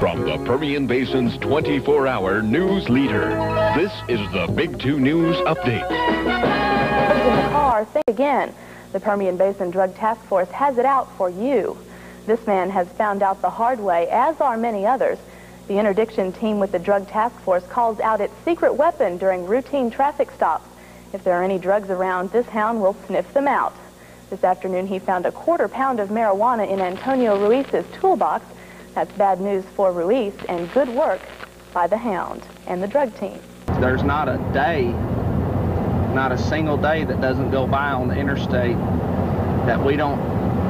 From the Permian Basin's 24-hour news leader, this is the Big 2 News Update. In the car, think again. The Permian Basin Drug Task Force has it out for you. This man has found out the hard way, as are many others. The interdiction team with the Drug Task Force calls out its secret weapon during routine traffic stops. If there are any drugs around, this hound will sniff them out. This afternoon, he found a quarter pound of marijuana in Antonio Ruiz's toolbox. That's bad news for Ruiz and good work by the hound and the drug team. There's not a day, not a single day that doesn't go by on the interstate that we don't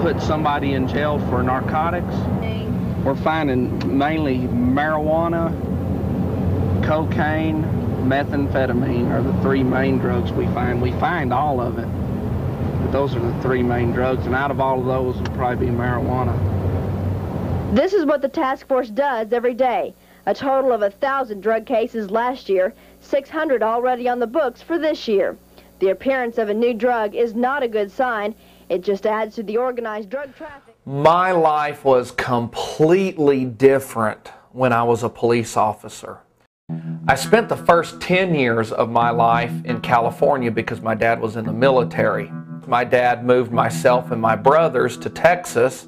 put somebody in jail for narcotics. We're finding mainly marijuana, cocaine, methamphetamine are the three main drugs we find. We find all of it, but those are the three main drugs, and out of all of those will probably be marijuana. This is what the task force does every day. A total of 1,000 drug cases last year, 600 already on the books for this year. The appearance of a new drug is not a good sign. It just adds to the organized drug traffic. My life was completely different when I was a police officer. I spent the first 10 years of my life in California because my dad was in the military. My dad moved myself and my brothers to Texas,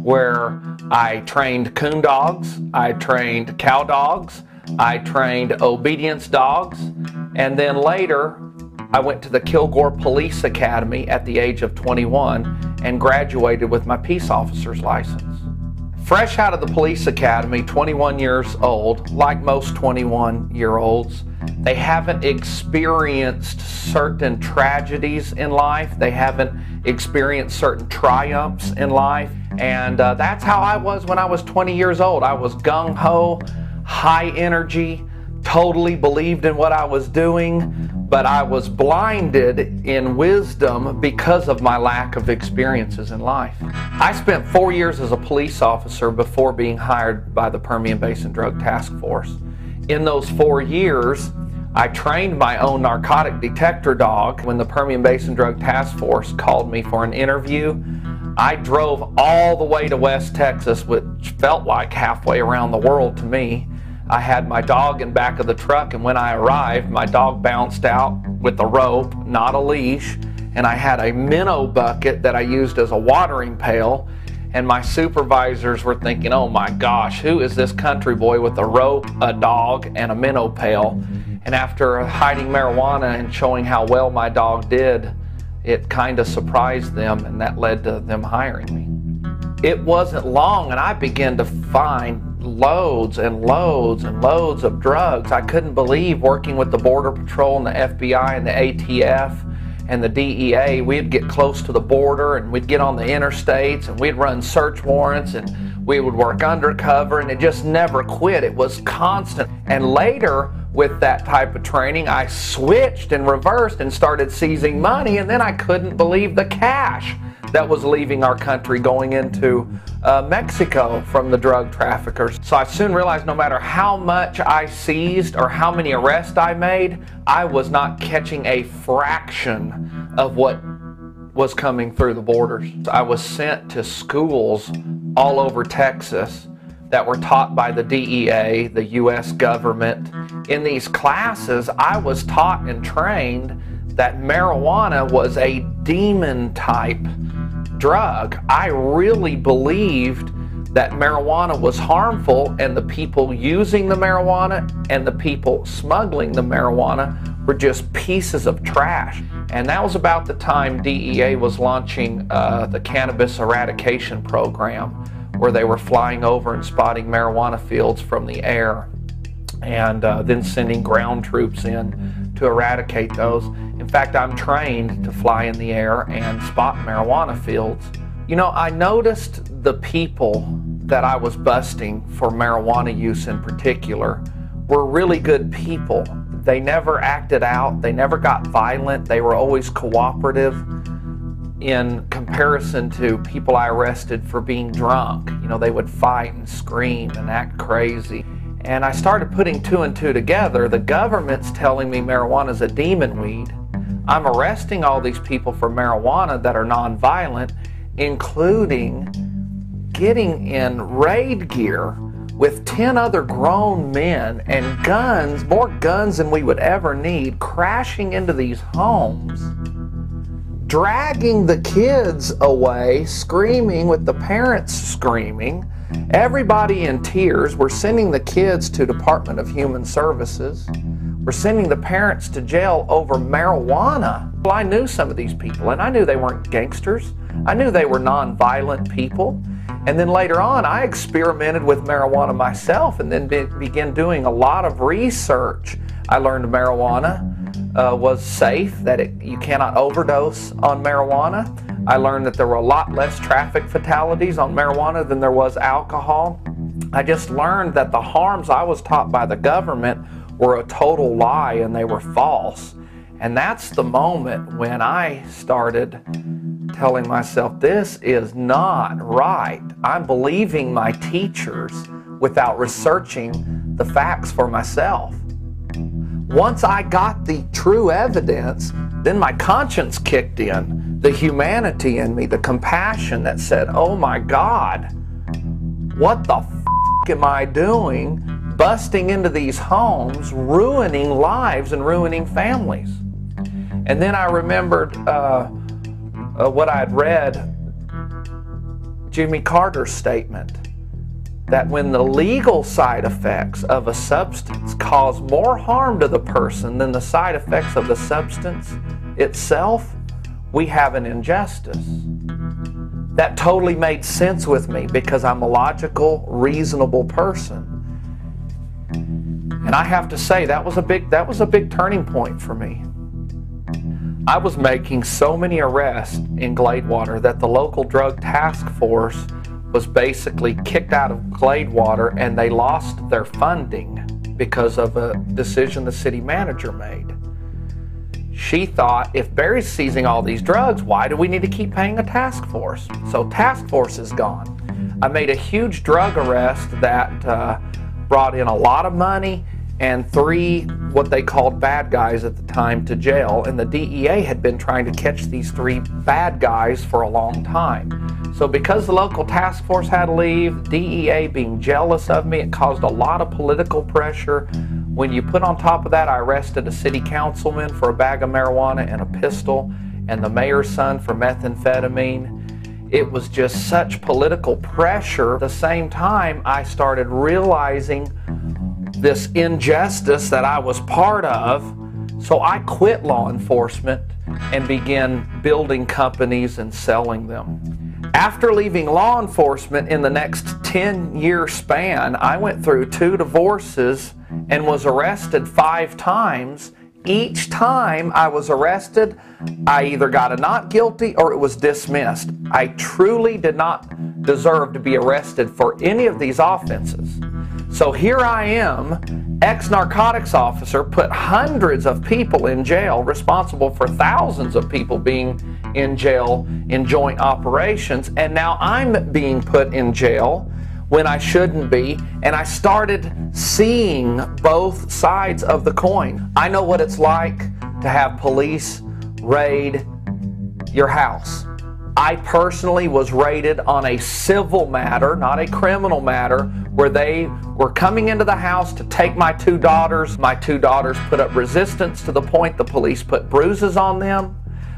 where I trained coon dogs, I trained cow dogs, I trained obedience dogs, and then later I went to the Kilgore Police Academy at the age of 21 and graduated with my peace officer's license. Fresh out of the police academy, 21 years old, like most 21-year-olds, they haven't experienced certain tragedies in life. They haven't experienced certain triumphs in life. And that's how I was when I was 20 years old. I was gung-ho, high energy, totally believed in what I was doing, but I was blinded in wisdom because of my lack of experiences in life. I spent 4 years as a police officer before being hired by the Permian Basin Drug Task Force. In those 4 years, I trained my own narcotic detector dog. When the Permian Basin Drug Task Force called me for an interview, I drove all the way to West Texas, which felt like halfway around the world to me. I had my dog in back of the truck, and when I arrived, my dog bounced out with a rope, not a leash, and I had a minnow bucket that I used as a watering pail, and my supervisors were thinking, oh my gosh, who is this country boy with a rope, a dog, and a minnow pail? And after hiding marijuana and showing how well my dog did, it kind of surprised them, and that led to them hiring me. It wasn't long, and I began to find loads and loads and loads of drugs. I couldn't believe working with the Border Patrol and the FBI and the ATF and the DEA. We'd get close to the border and we'd get on the interstates and we'd run search warrants and we would work undercover, and it just never quit. It was constant. And later, with that type of training, I switched and reversed and started seizing money, and then I couldn't believe the cash that was leaving our country going into Mexico from the drug traffickers. So I soon realized no matter how much I seized or how many arrests I made, I was not catching a fraction of what was coming through the borders. I was sent to schools all over Texas that were taught by the DEA, the U.S. government. In these classes, I was taught and trained that marijuana was a demon type drug. I really believed that marijuana was harmful, and the people using the marijuana and the people smuggling the marijuana were just pieces of trash. And that was about the time DEA was launching the Cannabis Eradication Program, where they were flying over and spotting marijuana fields from the air, and then sending ground troops in to eradicate those. In fact, I'm trained to fly in the air and spot marijuana fields. You know, I noticed the people that I was busting for marijuana use in particular were really good people. They never acted out, they never got violent, they were always cooperative in comparison to people I arrested for being drunk. You know, they would fight and scream and act crazy. And I started putting two and two together. The government's telling me marijuana is a demon weed. I'm arresting all these people for marijuana that are nonviolent, including getting in raid gear with 10 other grown men and guns, more guns than we would ever need, crashing into these homes, dragging the kids away, screaming with the parents screaming, everybody in tears. We're sending the kids to Department of Human Services. We're sending the parents to jail over marijuana. Well, I knew some of these people, and I knew they weren't gangsters. I knew they were nonviolent people. And then later on, I experimented with marijuana myself and then began doing a lot of research. I learned marijuana was safe, that you cannot overdose on marijuana. I learned that there were a lot less traffic fatalities on marijuana than there was alcohol. I just learned that the harms I was taught by the government were a total lie and they were false. And that's the moment when I started telling myself, this is not right. I'm believing my teachers without researching the facts for myself. Once I got the true evidence, then my conscience kicked in, the humanity in me, the compassion that said, oh my God, what the f am I doing busting into these homes, ruining lives and ruining families? And then I remembered what I had read, Jimmy Carter's statement, that when the legal side effects of a substance cause more harm to the person than the side effects of the substance itself, we have an injustice. That totally made sense with me because I'm a logical, reasonable person. And I have to say, that was a big turning point for me. I was making so many arrests in Gladewater that the local drug task force was basically kicked out of Gladewater, and they lost their funding because of a decision the city manager made. She thought, if Barry's seizing all these drugs, why do we need to keep paying a task force? So task force is gone. I made a huge drug arrest that brought in a lot of money and 3 what they called bad guys at the time to jail, and the DEA had been trying to catch these 3 bad guys for a long time. So because the local task force had to leave, DEA being jealous of me, it caused a lot of political pressure. When you put on top of that, I arrested a city councilman for a bag of marijuana and a pistol, and the mayor's son for methamphetamine. It was just such political pressure. At the same time, I started realizing this injustice that I was part of, so I quit law enforcement and began building companies and selling them. After leaving law enforcement, in the next 10-year span, I went through 2 divorces and was arrested 5 times. Each time I was arrested, I either got a not guilty or it was dismissed. I truly did not deserve to be arrested for any of these offenses. So here I am, ex-narcotics officer, put hundreds of people in jail, responsible for thousands of people being in jail in joint operations, and now I'm being put in jail when I shouldn't be, and I started seeing both sides of the coin. I know what it's like to have police raid your house. I personally was raided on a civil matter, not a criminal matter, where they were coming into the house to take my 2 daughters. My 2 daughters put up resistance to the point the police put bruises on them.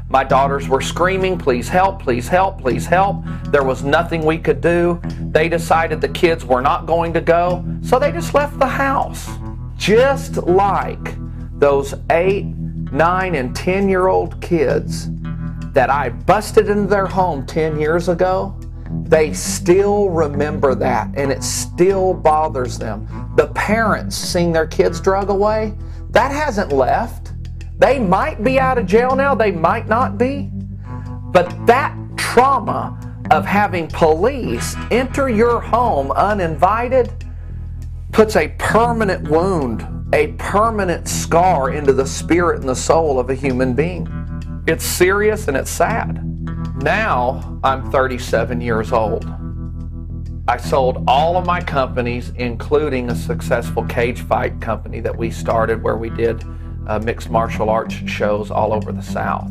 My daughters were screaming, please help, please help, please help. There was nothing we could do. They decided the kids were not going to go, so they just left the house. Just like those 8, 9, and 10-year-old kids that I busted into their home 10 years ago, they still remember that, and it still bothers them. The parents seeing their kids drug away, that hasn't left. They might be out of jail now, they might not be, but that trauma of having police enter your home uninvited puts a permanent wound, a permanent scar into the spirit and the soul of a human being. It's serious and it's sad. Now I'm 37 years old. I sold all of my companies, including a successful cage fight company that we started where we did mixed martial arts shows all over the South.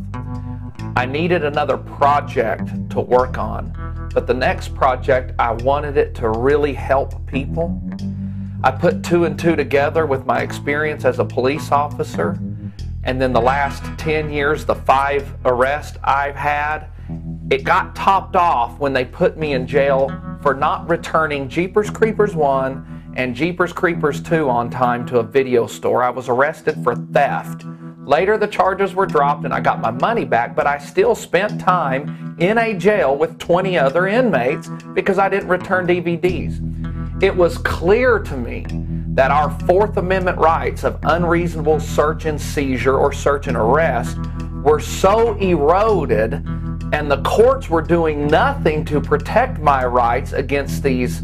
I needed another project to work on but the next project, I wanted it to really help people. I put 2 and 2 together with my experience as a police officer, and then the last 10 years, the 5 arrests I've had, it got topped off when they put me in jail for not returning Jeepers Creepers 1 and Jeepers Creepers 2 on time to a video store. I was arrested for theft. Later, the charges were dropped and I got my money back, but I still spent time in a jail with 20 other inmates because I didn't return DVDs. It was clear to me that our Fourth Amendment rights of unreasonable search and seizure or search and arrest were so eroded, and the courts were doing nothing to protect my rights against these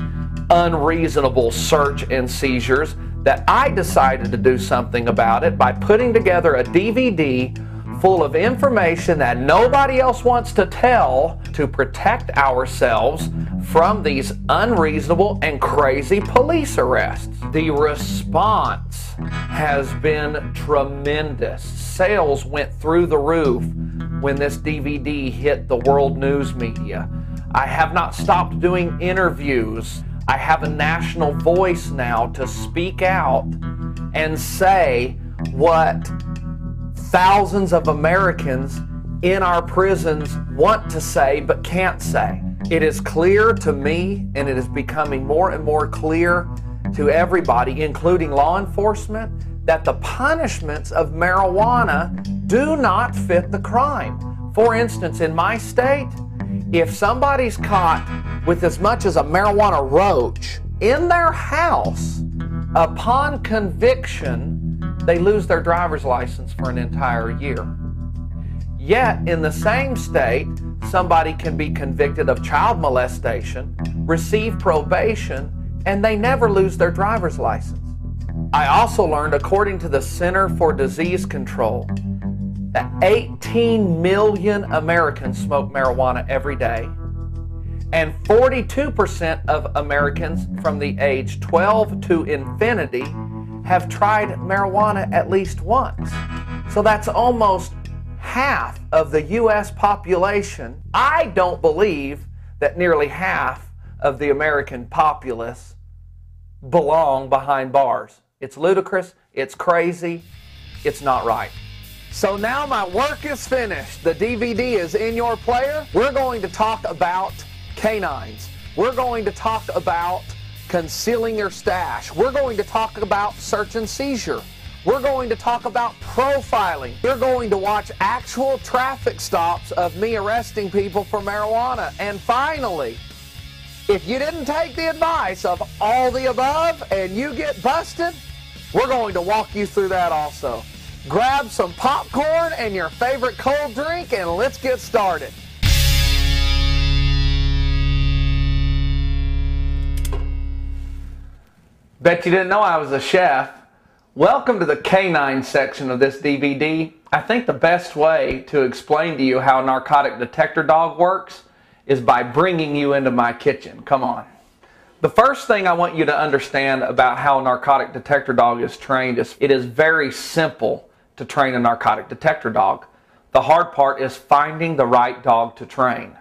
unreasonable search and seizures, that I decided to do something about it by putting together a DVD full of information that nobody else wants to tell to protect ourselves from these unreasonable and crazy police arrests. The response has been tremendous. Sales went through the roof when this DVD hit the world news media. I have not stopped doing interviews. I have a national voice now to speak out and say what thousands of Americans in our prisons want to say but can't say. It is clear to me, and it is becoming more and more clear to everybody, including law enforcement, that the punishments of marijuana do not fit the crime. For instance, in my state, if somebody's caught with as much as a marijuana roach in their house, upon conviction, they lose their driver's license for an entire year. Yet, in the same state, somebody can be convicted of child molestation, receive probation, and they never lose their driver's license. I also learned, according to the Center for Disease Control, that 18 million Americans smoke marijuana every day, and 42% of Americans from the age 12 to infinity have tried marijuana at least once. So that's almost half of the U.S. population. I don't believe that nearly half of the American populace belong behind bars. It's ludicrous, it's crazy, it's not right. So now my work is finished. The DVD is in your player. We're going to talk about canines. We're going to talk about concealing your stash. We're going to talk about search and seizure. We're going to talk about profiling. You're going to watch actual traffic stops of me arresting people for marijuana. And finally, if you didn't take the advice of all the above and you get busted, we're going to walk you through that also. Grab some popcorn and your favorite cold drink and let's get started. Bet you didn't know I was a chef. Welcome to the canine section of this DVD. I think the best way to explain to you how a narcotic detector dog works is by bringing you into my kitchen. Come on. The first thing I want you to understand about how a narcotic detector dog is trained is it is very simple to train a narcotic detector dog. The hard part is finding the right dog to train.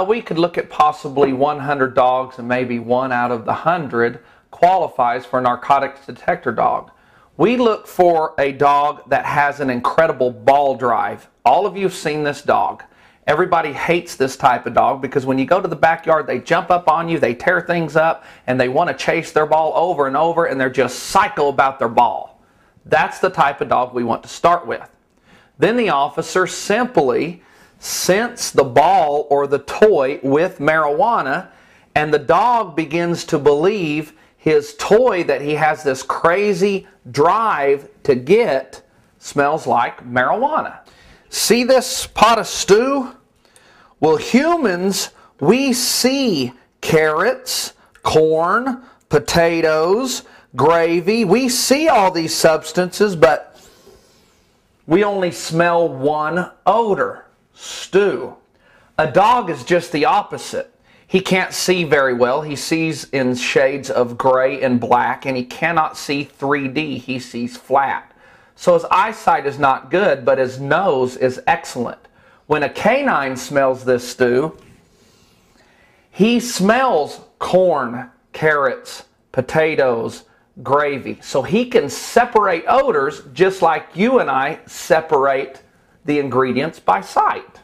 We could look at possibly 100 dogs and maybe 1 out of the 100 qualifies for a narcotics detector dog. We look for a dog that has an incredible ball drive. All of you have seen this dog. Everybody hates this type of dog because when you go to the backyard, they jump up on you, they tear things up, and they want to chase their ball over and over, and they're just psycho about their ball. That's the type of dog we want to start with. Then the officer simply scents the ball or the toy with marijuana, and the dog begins to believe his toy that he has this crazy drive to get smells like marijuana. See this pot of stew? Well, humans, we see carrots, corn, potatoes, gravy. We see all these substances, but we only smell one odor: stew. A dog is just the opposite. He can't see very well. He sees in shades of gray and black, and he cannot see 3D. He sees flat. So his eyesight is not good, but his nose is excellent. When a canine smells this stew, He smells corn, carrots, potatoes, gravy. So he can separate odors just like you and I separate the ingredients by sight.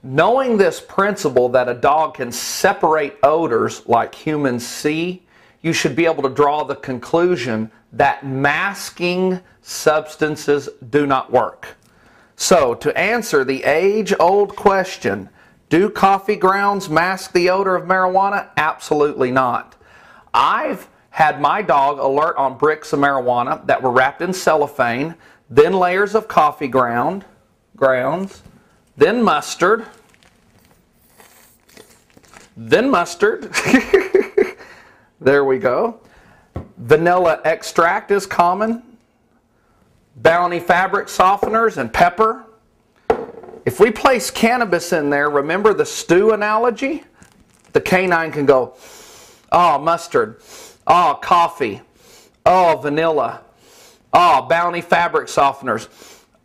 Knowing this principle that a dog can separate odors like humans see, you should be able to draw the conclusion that masking substances do not work. So to answer the age-old question, do coffee grounds mask the odor of marijuana? Absolutely not. I've had my dog alert on bricks of marijuana that were wrapped in cellophane, then layers of coffee grounds, then mustard, there we go. Vanilla extract is common, Bounty fabric softeners, and pepper. If we place cannabis in there, remember the stew analogy? The canine can go, oh, mustard, oh, coffee, oh, vanilla, oh, Bounty fabric softeners,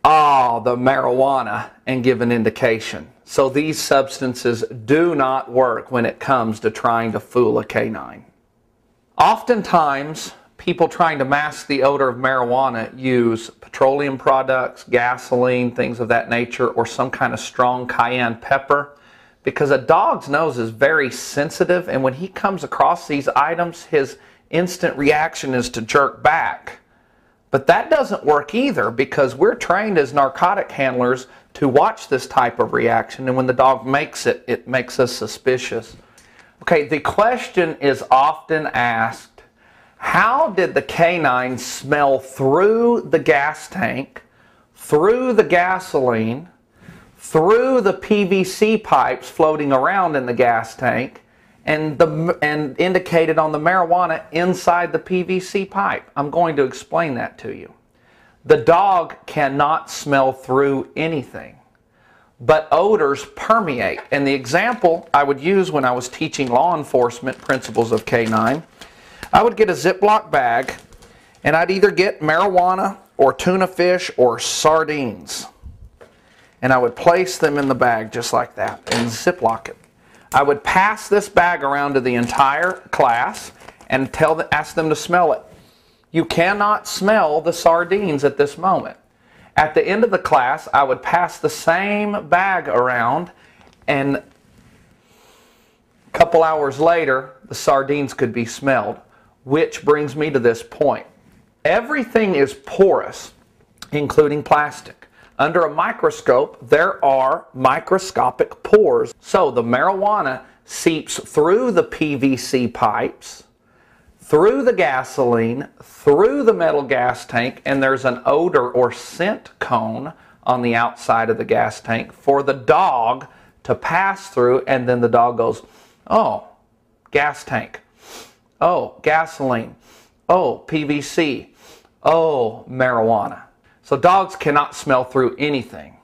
oh, the marijuana, and give an indication. So these substances do not work when it comes to trying to fool a canine. Oftentimes, people trying to mask the odor of marijuana use petroleum products, gasoline, things of that nature, or some kind of strong cayenne pepper, because a dog's nose is very sensitive, and when he comes across these items, his instant reaction is to jerk back. But that doesn't work either, because we're trained as narcotic handlers to watch this type of reaction, and when the dog makes it, it makes us suspicious. Okay, the question is often asked, how did the canine smell through the gas tank, through the gasoline, through the PVC pipes floating around in the gas tank, and indicated on the marijuana inside the PVC pipe? I'm going to explain that to you. The dog cannot smell through anything, but odors permeate. And the example I would use when I was teaching law enforcement principles of canine, I would get a Ziploc bag, and I'd either get marijuana or tuna fish or sardines. And I would place them in the bag just like that and Ziploc it. I would pass this bag around to the entire class and ask them to smell it. You cannot smell the sardines at this moment. At the end of the class, I would pass the same bag around, and a couple hours later, the sardines could be smelled. Which brings me to this point. Everything is porous, including plastic. Under a microscope, there are microscopic pores. So the marijuana seeps through the PVC pipes, through the gasoline, through the metal gas tank, and there's an odor or scent cone on the outside of the gas tank for the dog to pass through, and then the dog goes, oh, gas tank, oh, gasoline, oh, PVC, oh, marijuana. So dogs cannot smell through anything.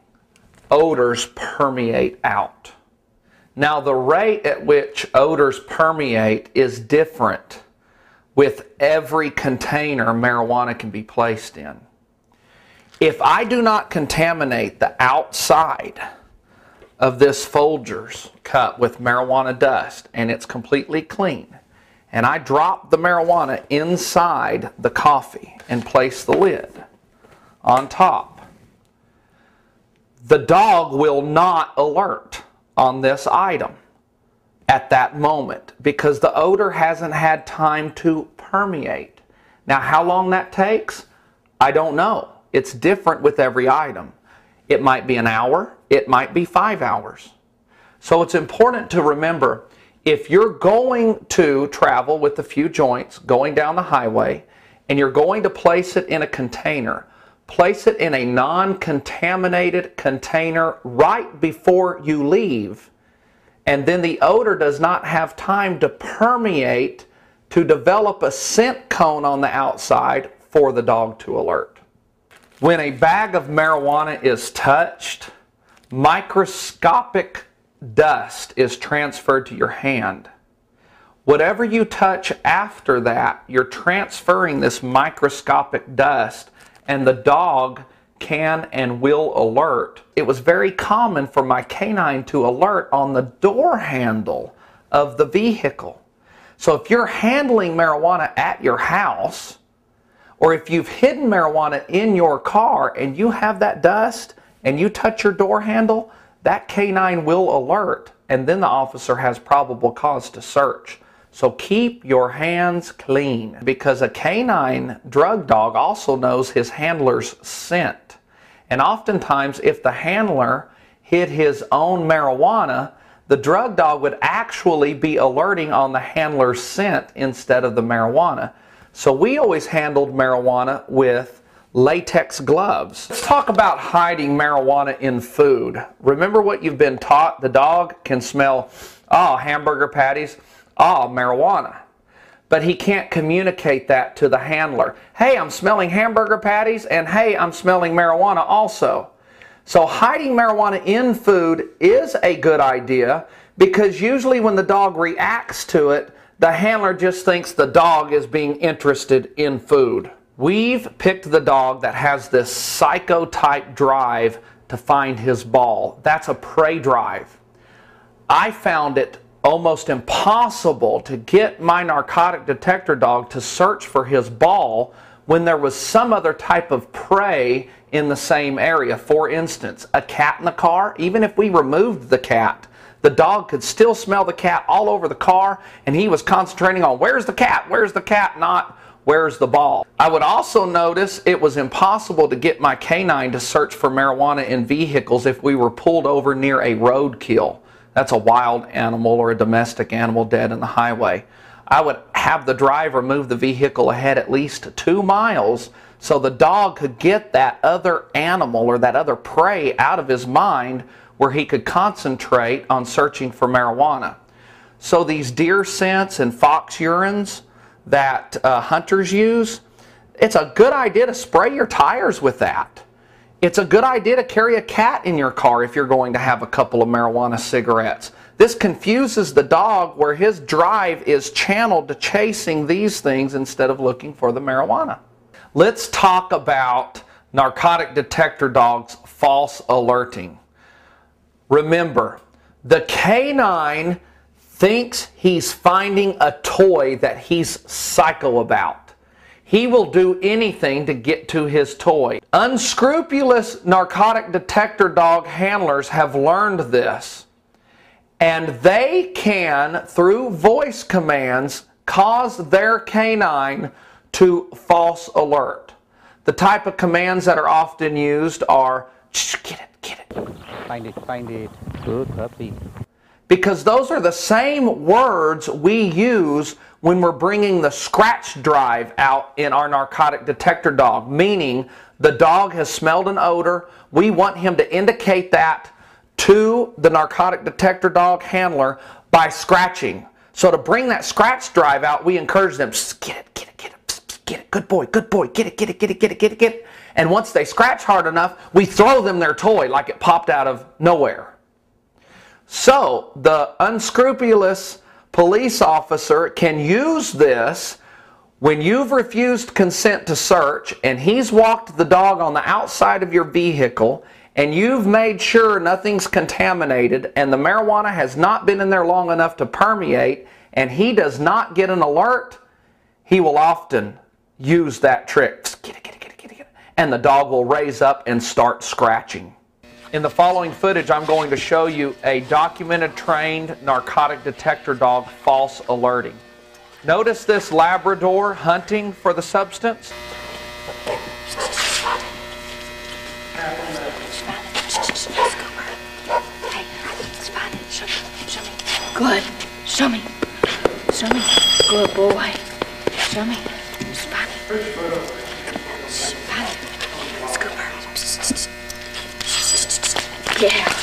Odors permeate out. Now the rate at which odors permeate is different with every container marijuana can be placed in. If I do not contaminate the outside of this Folgers cup with marijuana dust and it's completely clean, and I drop the marijuana inside the coffee and place the lid on top, the dog will not alert on this item at that moment because the odor hasn't had time to permeate. Now, how long that takes, I don't know. It's different with every item. It might be an hour, it might be 5 hours. So it's important to remember, if you're going to travel with a few joints going down the highway and you're going to place it in a container, place it in a non-contaminated container right before you leave, and then the odor does not have time to permeate to develop a scent cone on the outside for the dog to alert. When a bag of marijuana is touched, microscopic dust is transferred to your hand. Whatever you touch after that, you're transferring this microscopic dust, and the dog can and will alert. It was very common for my canine to alert on the door handle of the vehicle. So if you're handling marijuana at your house, or if you've hidden marijuana in your car and you have that dust and you touch your door handle, that canine will alert, and then the officer has probable cause to search. So keep your hands clean, because a canine drug dog also knows his handler's scent. And oftentimes, if the handler hid his own marijuana, the drug dog would actually be alerting on the handler's scent instead of the marijuana. So we always handled marijuana with latex gloves. Let's talk about hiding marijuana in food. Remember what you've been taught? The dog can smell, hamburger patties, marijuana. But he can't communicate that to the handler. Hey, I'm smelling hamburger patties, and hey, I'm smelling marijuana also. So hiding marijuana in food is a good idea, because usually when the dog reacts to it, the handler just thinks the dog is being interested in food. We've picked the dog that has this psycho-type drive to find his ball. That's a prey drive. I found it almost impossible to get my narcotic detector dog to search for his ball when there was some other type of prey in the same area. For instance, a cat in the car. Even if we removed the cat, the dog could still smell the cat all over the car, and he was concentrating on where's the cat, not where's the ball. I would also notice it was impossible to get my canine to search for marijuana in vehicles if we were pulled over near a roadkill. That's a wild animal or a domestic animal dead in the highway. I would have the driver move the vehicle ahead at least 2 miles so the dog could get that other animal or that other prey out of his mind, where he could concentrate on searching for marijuana. So these deer scents and fox urines that hunters use, it's a good idea to spray your tires with that. It's a good idea to carry a cat in your car if you're going to have a couple of marijuana cigarettes. This confuses the dog, where his drive is channeled to chasing these things instead of looking for the marijuana. Let's talk about narcotic detector dogs' false alerting. Remember, the canine thinks he's finding a toy that he's psycho about. He will do anything to get to his toy. Unscrupulous narcotic detector dog handlers have learned this, and they can, through voice commands, cause their canine to false alert. The type of commands that are often used are, get it. Find it, good puppy. Because those are the same words we use when we're bringing the scratch drive out in our narcotic detector dog, meaning the dog has smelled an odor. We want him to indicate that to the narcotic detector dog handler by scratching. So to bring that scratch drive out, we encourage them, get it, good boy, get it. And once they scratch hard enough, we throw them their toy like it popped out of nowhere. So the unscrupulous police officer can use this when you've refused consent to search and he's walked the dog on the outside of your vehicle and you've made sure nothing's contaminated and the marijuana has not been in there long enough to permeate, and he does not get an alert. He will often use that trick. Get it. And the dog will raise up and start scratching. In the following footage, I'm going to show you a documented, trained narcotic detector dog false alerting. Notice this Labrador hunting for the substance. Good. Show me. Good boy. Show me. Find it. Yeah.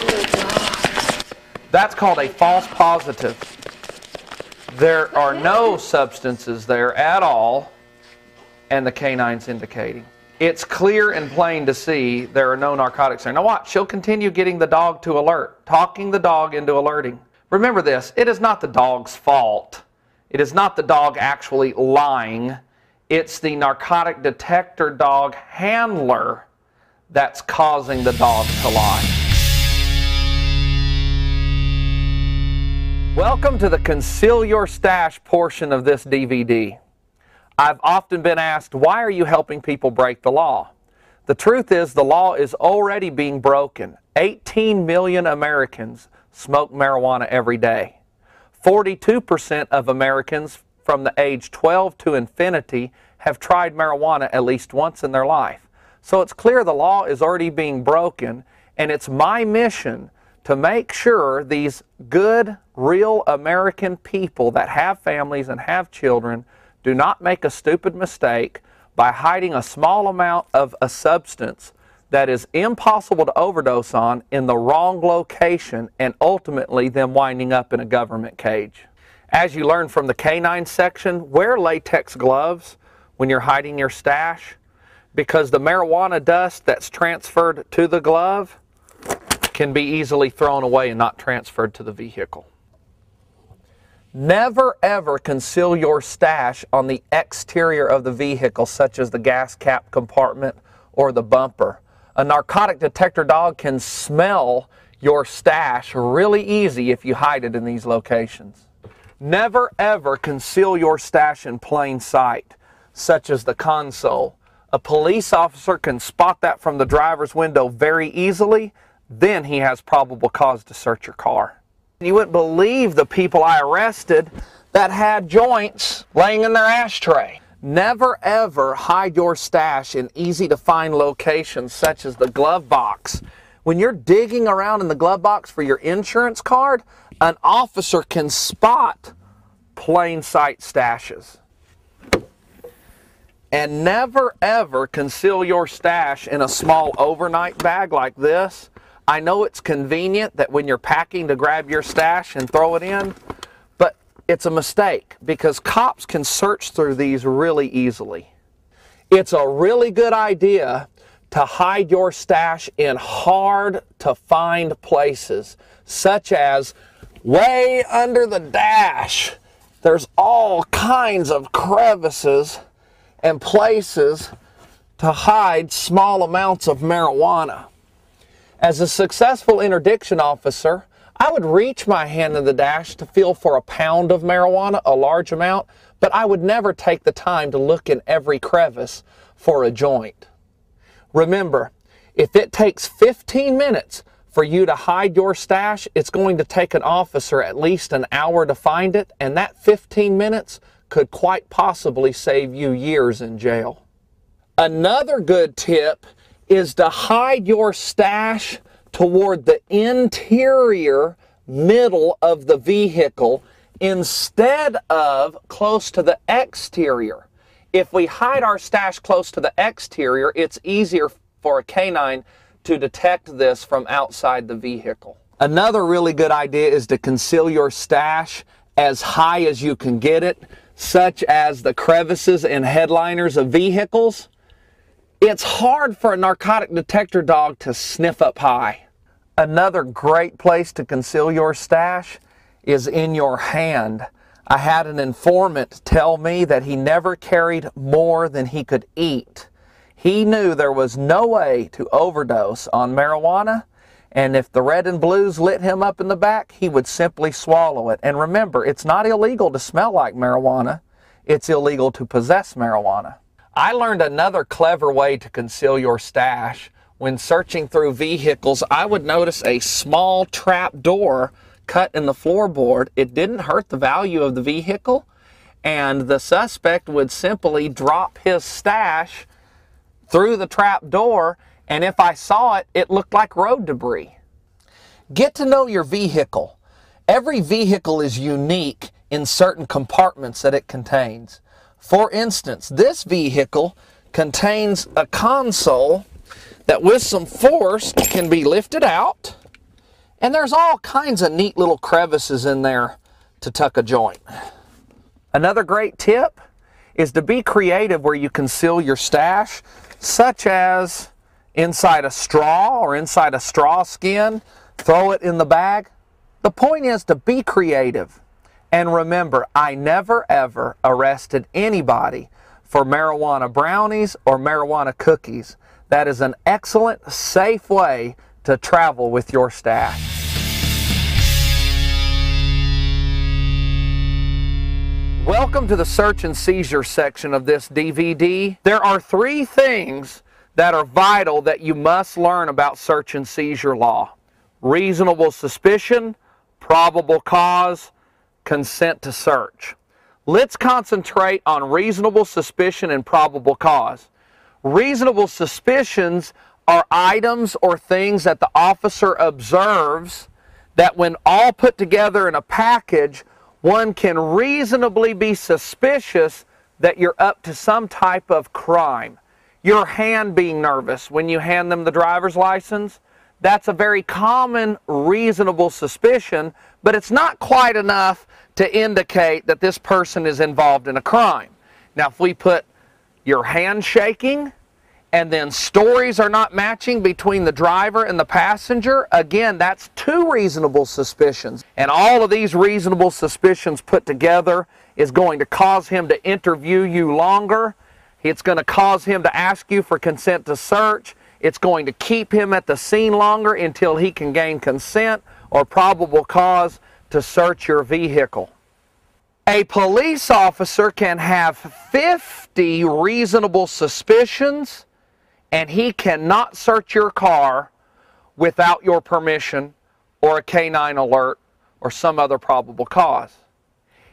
Good dog. That's called a false positive. There are no substances there at all, and the canine's indicating. It's clear and plain to see there are no narcotics there. Now watch, she'll continue getting the dog to alert, talking the dog into alerting. Remember this, it is not the dog's fault. It is not the dog actually lying. It's the narcotic detector dog handler that's causing the dog to lie. Welcome to the Conceal Your Stash portion of this DVD. I've often been asked, why are you helping people break the law? The truth is, the law is already being broken. 18 million Americans smoke marijuana every day. 42% of Americans from the age 12 to infinity have tried marijuana at least once in their life. So it's clear the law is already being broken, and it's my mission to make sure these good, real American people that have families and have children do not make a stupid mistake by hiding a small amount of a substance that is impossible to overdose on in the wrong location, and ultimately them winding up in a government cage. As you learned from the canine section, wear latex gloves when you're hiding your stash, because the marijuana dust that's transferred to the glove can be easily thrown away and not transferred to the vehicle. Never ever conceal your stash on the exterior of the vehicle, such as the gas cap compartment or the bumper. A narcotic detector dog can smell your stash really easy if you hide it in these locations. Never ever conceal your stash in plain sight, such as the console. A police officer can spot that from the driver's window very easily. Then he has probable cause to search your car. You wouldn't believe the people I arrested that had joints laying in their ashtray. Never ever hide your stash in easy to find locations such as the glove box. When you're digging around in the glove box for your insurance card, an officer can spot plain sight stashes. And never ever conceal your stash in a small overnight bag like this. I know it's convenient that when you're packing to grab your stash and throw it in, but it's a mistake because cops can search through these really easily. It's a really good idea to hide your stash in hard to find places, such as way under the dash. There's all kinds of crevices and places to hide small amounts of marijuana. As a successful interdiction officer, I would reach my hand in the dash to feel for a pound of marijuana, a large amount, but I would never take the time to look in every crevice for a joint. Remember, if it takes 15 minutes for you to hide your stash, it's going to take an officer at least an hour to find it, and that 15 minutes could quite possibly save you years in jail. Another good tip is to hide your stash toward the interior middle of the vehicle instead of close to the exterior. If we hide our stash close to the exterior, it's easier for a canine to detect this from outside the vehicle. Another really good idea is to conceal your stash as high as you can get it, such as the crevices and headliners of vehicles. It's hard for a narcotic detector dog to sniff up high. Another great place to conceal your stash is in your hand. I had an informant tell me that he never carried more than he could eat. He knew there was no way to overdose on marijuana, and if the red and blues lit him up in the back, he would simply swallow it. And remember, it's not illegal to smell like marijuana. It's illegal to possess marijuana. I learned another clever way to conceal your stash. When searching through vehicles, I would notice a small trap door cut in the floorboard. It didn't hurt the value of the vehicle, and the suspect would simply drop his stash through the trap door, and if I saw it, it looked like road debris. Get to know your vehicle. Every vehicle is unique in certain compartments that it contains. For instance, this vehicle contains a console that with some force can be lifted out, and there's all kinds of neat little crevices in there to tuck a joint. Another great tip is to be creative where you conceal your stash, such as inside a straw or inside a straw skin. Throw it in the bag. The point is to be creative. And remember, I never ever arrested anybody for marijuana brownies or marijuana cookies. That is an excellent, safe way to travel with your stash. Welcome to the search and seizure section of this DVD. There are 3 things that are vital that you must learn about search and seizure law: reasonable suspicion, probable cause, consent to search. Let's concentrate on reasonable suspicion and probable cause. Reasonable suspicions are items or things that the officer observes that when all put together in a package, one can reasonably be suspicious that you're up to some type of crime. Your hand being nervous when you hand them the driver's license, that's a very common reasonable suspicion, but it's not quite enough to indicate that this person is involved in a crime. Now, if we put your hand shaking, and then stories are not matching between the driver and the passenger, again, that's 2 reasonable suspicions. And all of these reasonable suspicions put together is going to cause him to interview you longer. It's going to cause him to ask you for consent to search. It's going to keep him at the scene longer until he can gain consent or probable cause to search your vehicle. A police officer can have 50 reasonable suspicions, and he cannot search your car without your permission or a canine alert or some other probable cause.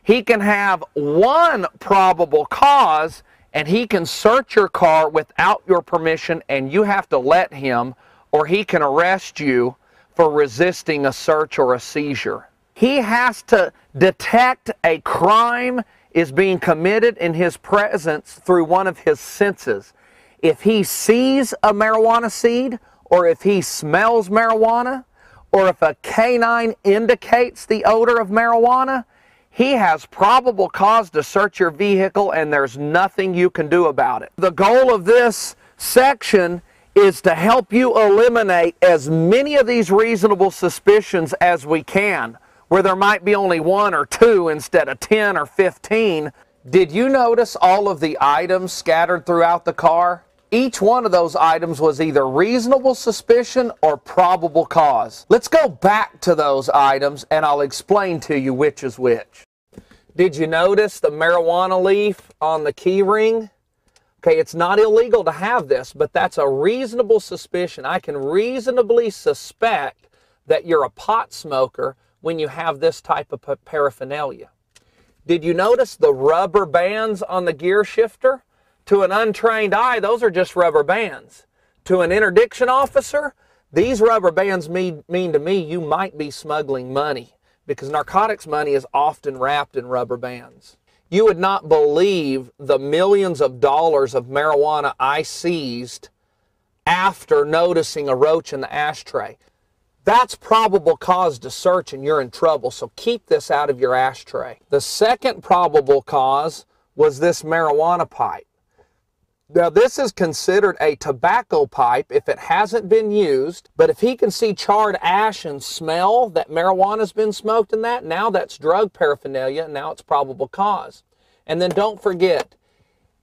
He can have 1 probable cause, and he can search your car without your permission, and you have to let him, or he can arrest you for resisting a search or a seizure. He has to detect a crime is being committed in his presence through one of his senses. If he sees a marijuana seed, or if he smells marijuana, or if a canine indicates the odor of marijuana, he has probable cause to search your vehicle, and there's nothing you can do about it. The goal of this section is to help you eliminate as many of these reasonable suspicions as we can, where there might be only 1 or 2 instead of 10 or 15. Did you notice all of the items scattered throughout the car? Each one of those items was either reasonable suspicion or probable cause. Let's go back to those items and I'll explain to you which is which. Did you notice the marijuana leaf on the key ring? Okay, it's not illegal to have this, but that's a reasonable suspicion. I can reasonably suspect that you're a pot smoker when you have this type of paraphernalia. Did you notice the rubber bands on the gear shifter? To an untrained eye, those are just rubber bands. To an interdiction officer, these rubber bands mean to me you might be smuggling money, because narcotics money is often wrapped in rubber bands. You would not believe the millions of dollars of marijuana I seized after noticing a roach in the ashtray. That's probable cause to search, and you're in trouble, so keep this out of your ashtray. The second probable cause was this marijuana pipe. Now, this is considered a tobacco pipe if it hasn't been used, but if he can see charred ash and smell that marijuana's been smoked in that, now that's drug paraphernalia, and now it's probable cause. And then don't forget,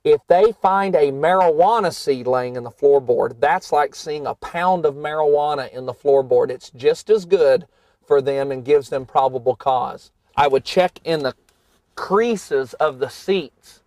if they find a marijuana seed laying in the floorboard, that's like seeing a pound of marijuana in the floorboard. It's just as good for them and gives them probable cause. I would check in the creases of the seats,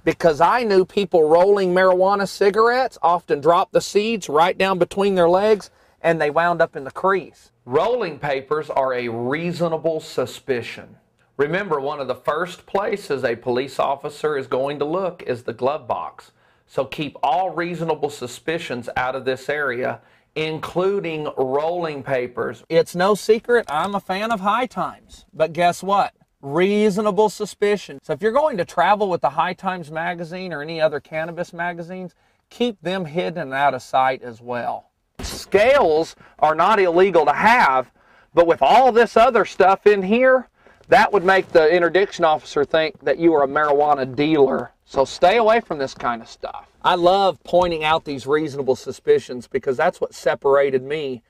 because I knew people rolling marijuana cigarettes often dropped the seeds right down between their legs and they wound up in the crease. Rolling papers are a reasonable suspicion. Remember, one of the first places a police officer is going to look is the glove box. So keep all reasonable suspicions out of this area, including rolling papers. It's no secret I'm a fan of High Times, but guess what? Reasonable suspicion. So if you're going to travel with the High Times magazine or any other cannabis magazines, keep them hidden and out of sight as well. Scales are not illegal to have, but with all this other stuff in here, that would make the interdiction officer think that you are a marijuana dealer. So stay away from this kind of stuff. I love pointing out these reasonable suspicions because that's what separated me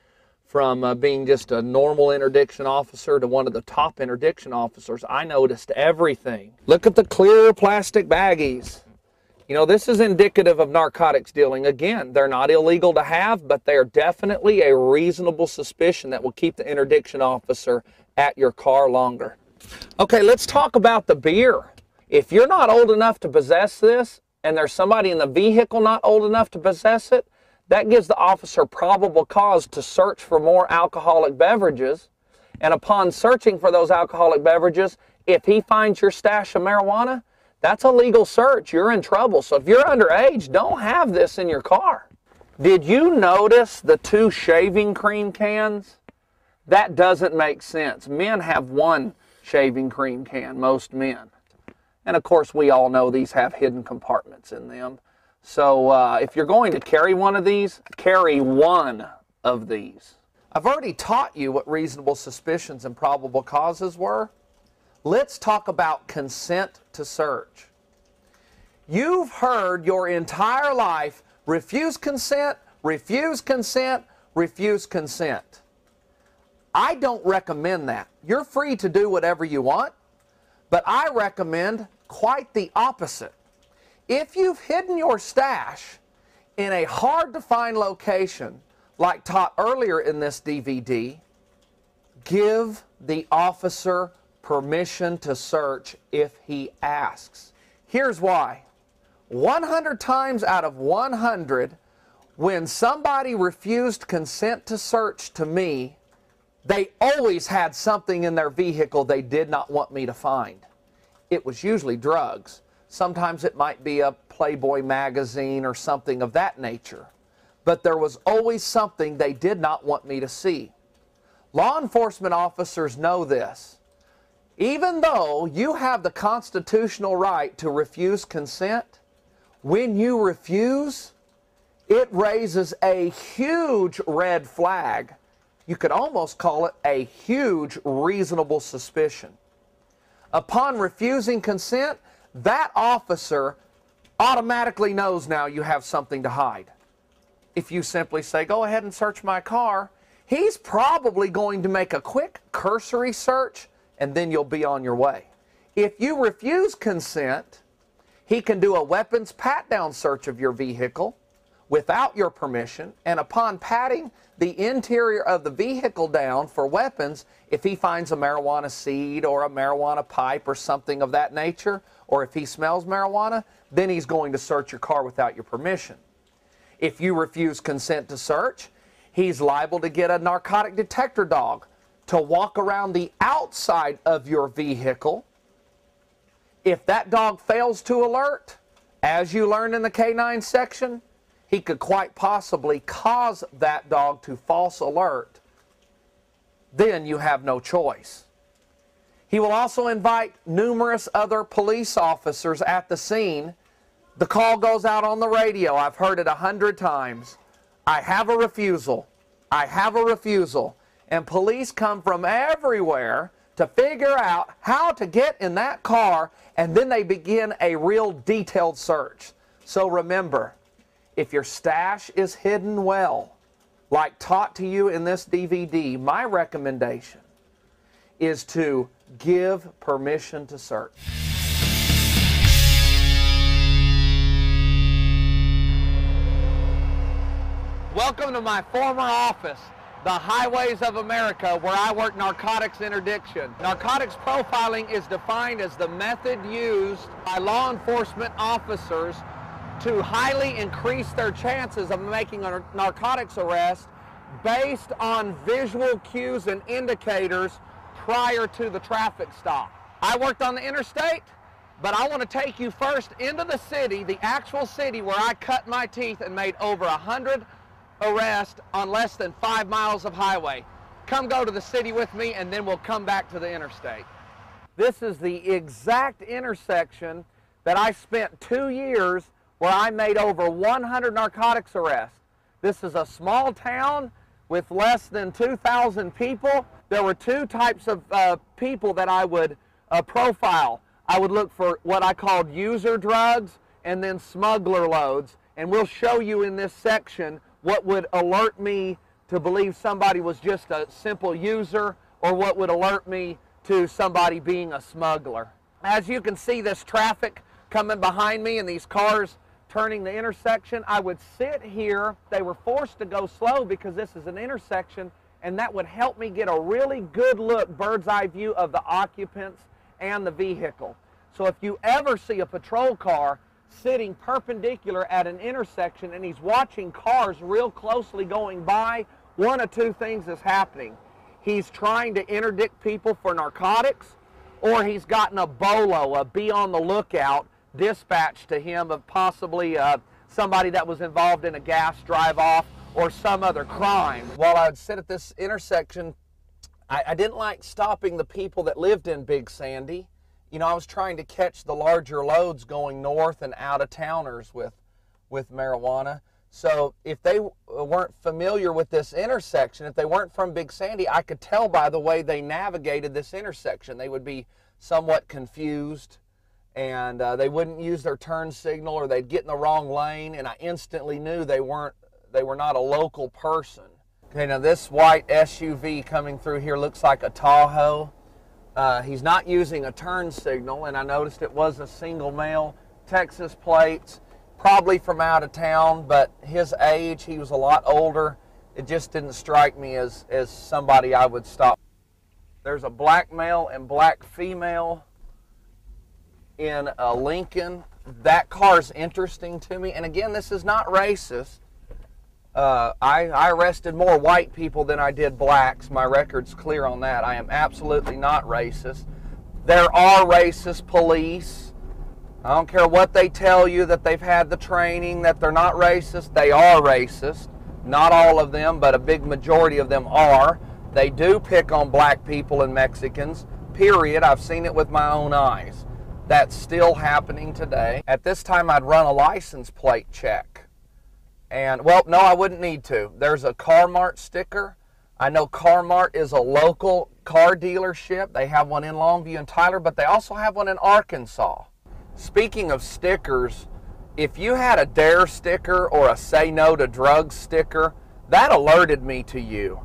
from being just a normal interdiction officer to one of the top interdiction officers. I noticed everything. Look at the clear plastic baggies. You know, this is indicative of narcotics dealing. Again, they're not illegal to have, but they're definitely a reasonable suspicion that will keep the interdiction officer at your car longer. Okay, let's talk about the beer. If you're not old enough to possess this, and there's somebody in the vehicle not old enough to possess it, that gives the officer probable cause to search for more alcoholic beverages. And upon searching for those alcoholic beverages, if he finds your stash of marijuana, that's a legal search. You're in trouble. So if you're underage, don't have this in your car. Did you notice the 2 shaving cream cans? That doesn't make sense. Men have 1 shaving cream can, most men. And of course, we all know these have hidden compartments in them. So if you're going to carry one of these, carry 1 of these. I've already taught you what reasonable suspicions and probable causes were. Let's talk about consent to search. You've heard your entire life, refuse consent, refuse consent, refuse consent. I don't recommend that. You're free to do whatever you want, but I recommend quite the opposite. If you've hidden your stash in a hard-to-find location, like taught earlier in this DVD, give the officer permission to search if he asks. Here's why. 100 times out of 100, when somebody refused consent to search to me, they always had something in their vehicle they did not want me to find. It was usually drugs. Sometimes it might be a Playboy magazine or something of that nature. But there was always something they did not want me to see. Law enforcement officers know this. Even though you have the constitutional right to refuse consent, when you refuse, it raises a huge red flag. You could almost call it a huge reasonable suspicion. Upon refusing consent, that officer automatically knows now you have something to hide. If you simply say, go ahead and search my car, he's probably going to make a quick cursory search and then you'll be on your way. If you refuse consent, he can do a weapons pat-down search of your vehicle without your permission, and upon patting the interior of the vehicle down for weapons, if he finds a marijuana seed or a marijuana pipe or something of that nature, or if he smells marijuana, then he's going to search your car without your permission. If you refuse consent to search, he's liable to get a narcotic detector dog to walk around the outside of your vehicle. If that dog fails to alert, as you learned in the K-9 section, he could quite possibly cause that dog to false alert. Then you have no choice. He will also invite numerous other police officers at the scene. The call goes out on the radio. I've heard it 100 times. I have a refusal. I have a refusal. And police come from everywhere to figure out how to get in that car, and then they begin a real detailed search. So remember, if your stash is hidden well, like taught to you in this DVD, my recommendation is to give permission to search. Welcome to my former office, the Highways of America, where I work narcotics interdiction. Narcotics profiling is defined as the method used by law enforcement officers to highly increase their chances of making a narcotics arrest based on visual cues and indicators prior to the traffic stop. I worked on the interstate, but I want to take you first into the city, the actual city where I cut my teeth and made over 100 arrests on less than 5 miles of highway. Come go to the city with me and then we'll come back to the interstate. This is the exact intersection that I spent 2 years where I made over 100 narcotics arrests. This is a small town with less than 2,000 people. There were 2 types of people that I would profile. I would look for what I called user drugs and then smuggler loads. And we'll show you in this section what would alert me to believe somebody was just a simple user or what would alert me to somebody being a smuggler. As you can see, this traffic coming behind me and these cars turning the intersection, I would sit here. They were forced to go slow because this is an intersection, and that would help me get a really good look, bird's eye view of the occupants and the vehicle. So if you ever see a patrol car sitting perpendicular at an intersection and he's watching cars real closely going by, one of two things is happening. He's trying to interdict people for narcotics, or he's gotten a BOLO, a be on the lookout, dispatched to him of possibly somebody that was involved in a gas drive-off or some other crime. While I'd sit at this intersection, I didn't like stopping the people that lived in Big Sandy. You know, I was trying to catch the larger loads going north and out of towners with marijuana. So if they weren't familiar with this intersection, if they weren't from Big Sandy, I could tell by the way they navigated this intersection. They would be somewhat confused, and they wouldn't use their turn signal, or they'd get in the wrong lane, and I instantly knew they were not a local person. Okay, now this white SUV coming through here looks like a Tahoe. He's not using a turn signal, and I noticed it was a single male, Texas plates, probably from out of town, but his age, he was a lot older. It just didn't strike me as somebody I would stop. There's a black male and black female in a Lincoln. That car's interesting to me, and again, this is not racist. I arrested more white people than I did blacks. My record's clear on that. I am absolutely not racist. There are racist police. I don't care what they tell you, that they've had the training, that they're not racist. They are racist. Not all of them, but a big majority of them are. They do pick on black people and Mexicans, period. I've seen it with my own eyes. That's still happening today. At this time, I'd run a license plate check. And, well, no, I wouldn't need to. There's a Car-Mart sticker. I know Car-Mart is a local car dealership. They have one in Longview and Tyler, but they also have one in Arkansas. Speaking of stickers, if you had a DARE sticker or a Say No to Drugs sticker, that alerted me to you.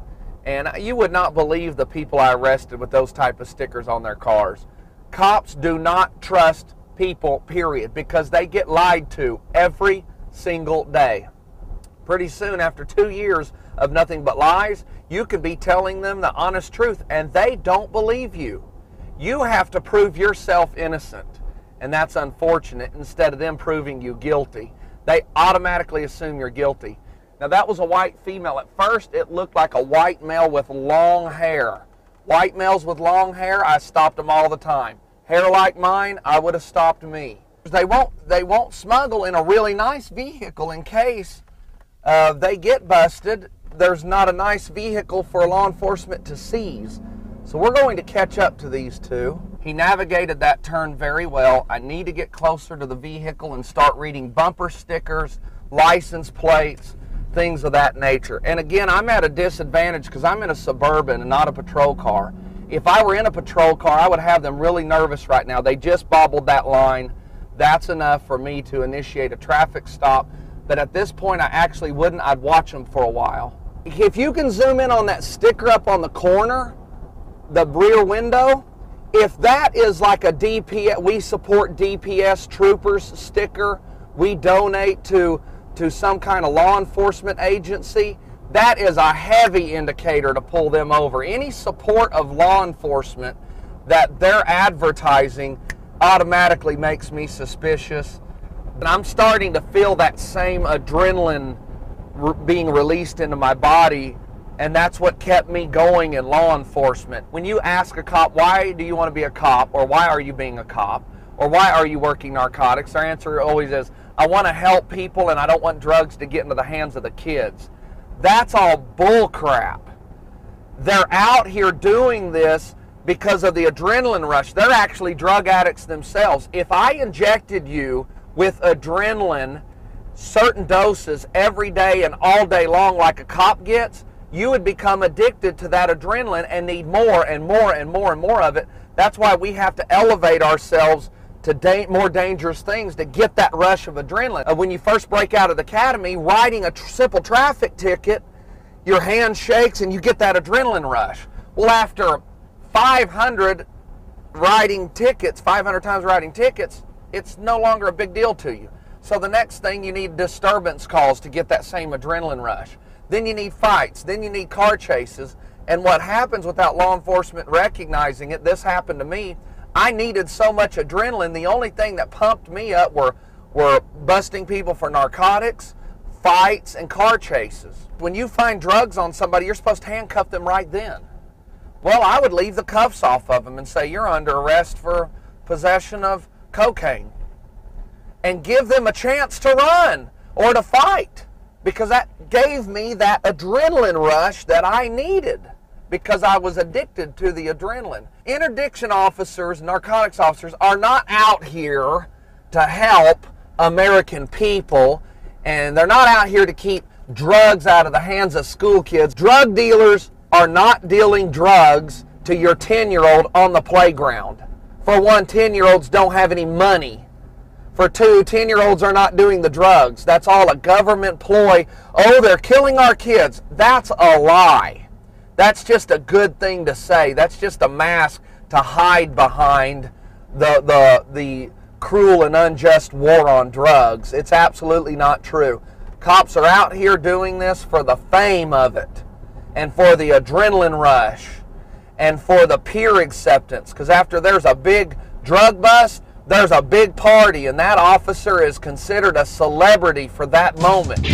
And you would not believe the people I arrested with those type of stickers on their cars. Cops do not trust people, period, because they get lied to every single day. Pretty soon, after 2 years of nothing but lies, you could be telling them the honest truth, and they don't believe you. You have to prove yourself innocent. And that's unfortunate. Instead of them proving you guilty, they automatically assume you're guilty. Now, that was a white female. At first, it looked like a white male with long hair. White males with long hair, I stopped them all the time. Hair like mine, I would have stopped me. They won't smuggle in a really nice vehicle in case they get busted. There's not a nice vehicle for law enforcement to seize. So we're going to catch up to these two. He navigated that turn very well. I need to get closer to the vehicle and start reading bumper stickers, license plates, things of that nature. And again, I'm at a disadvantage because I'm in a Suburban and not a patrol car. If I were in a patrol car, I would have them really nervous right now. They just bobbled that line. That's enough for me to initiate a traffic stop. But at this point, I actually wouldn't. I'd watch them for a while. If you can zoom in on that sticker up on the corner, the rear window, if that is like a DPS, we support DPS troopers sticker, we donate to some kind of law enforcement agency, that is a heavy indicator to pull them over. Any support of law enforcement that they're advertising automatically makes me suspicious. And I'm starting to feel that same adrenaline being released into my body, and that's what kept me going in law enforcement. When you ask a cop, why do you want to be a cop, or why are you being a cop, or why are you working narcotics, their answer always is, I want to help people and I don't want drugs to get into the hands of the kids. That's all bull crap. They're out here doing this because of the adrenaline rush. They're actually drug addicts themselves. If I injected you with adrenaline, certain doses every day and all day long like a cop gets, you would become addicted to that adrenaline and need more and more and more and more of it. That's why we have to elevate ourselves to more dangerous things to get that rush of adrenaline. When you first break out of the academy, writing a simple traffic ticket, your hand shakes and you get that adrenaline rush. Well, after 500 writing tickets, 500 times writing tickets, it's no longer a big deal to you. So the next thing, you need disturbance calls to get that same adrenaline rush. Then you need fights. Then you need car chases. And what happens without law enforcement recognizing it, this happened to me, I needed so much adrenaline. The only thing that pumped me up were busting people for narcotics, fights, and car chases. When you find drugs on somebody, you're supposed to handcuff them right then. Well, I would leave the cuffs off of them and say, you're under arrest for possession of cocaine, and give them a chance to run or to fight, because that gave me that adrenaline rush that I needed, because I was addicted to the adrenaline. Interdiction officers, narcotics officers, are not out here to help American people, and they're not out here to keep drugs out of the hands of school kids. Drug dealers are not dealing drugs to your 10-year-old on the playground. For one, 10-year-olds don't have any money. For two, 10-year-olds are not doing the drugs. That's all a government ploy. Oh, they're killing our kids. That's a lie. That's just a good thing to say. That's just a mask to hide behind the cruel and unjust war on drugs. It's absolutely not true. Cops are out here doing this for the fame of it, and for the adrenaline rush, and for the peer acceptance. Because after there's a big drug bust, there's a big party, and that officer is considered a celebrity for that moment.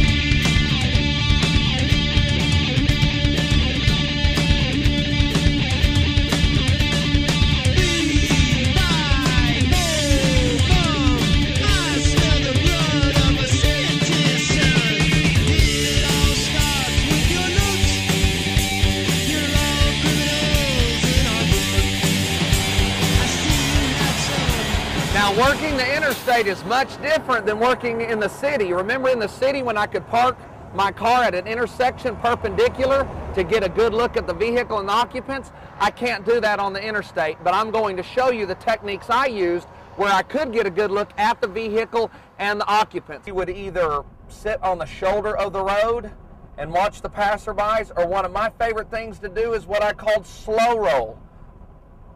Now, working the interstate is much different than working in the city. Remember in the city when I could park my car at an intersection perpendicular to get a good look at the vehicle and the occupants? I can't do that on the interstate, but I'm going to show you the techniques I used where I could get a good look at the vehicle and the occupants. You would either sit on the shoulder of the road and watch the passerbys, or one of my favorite things to do is what I called slow roll.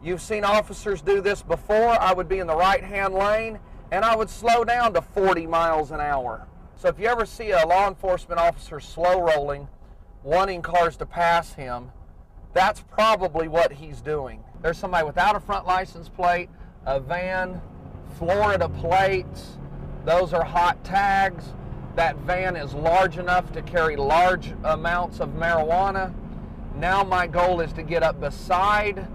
You've seen officers do this before. I would be in the right-hand lane, and I would slow down to 40 miles an hour. So if you ever see a law enforcement officer slow rolling, wanting cars to pass him, that's probably what he's doing. There's somebody without a front license plate, a van, Florida plates. Those are hot tags. That van is large enough to carry large amounts of marijuana. Now my goal is to get up beside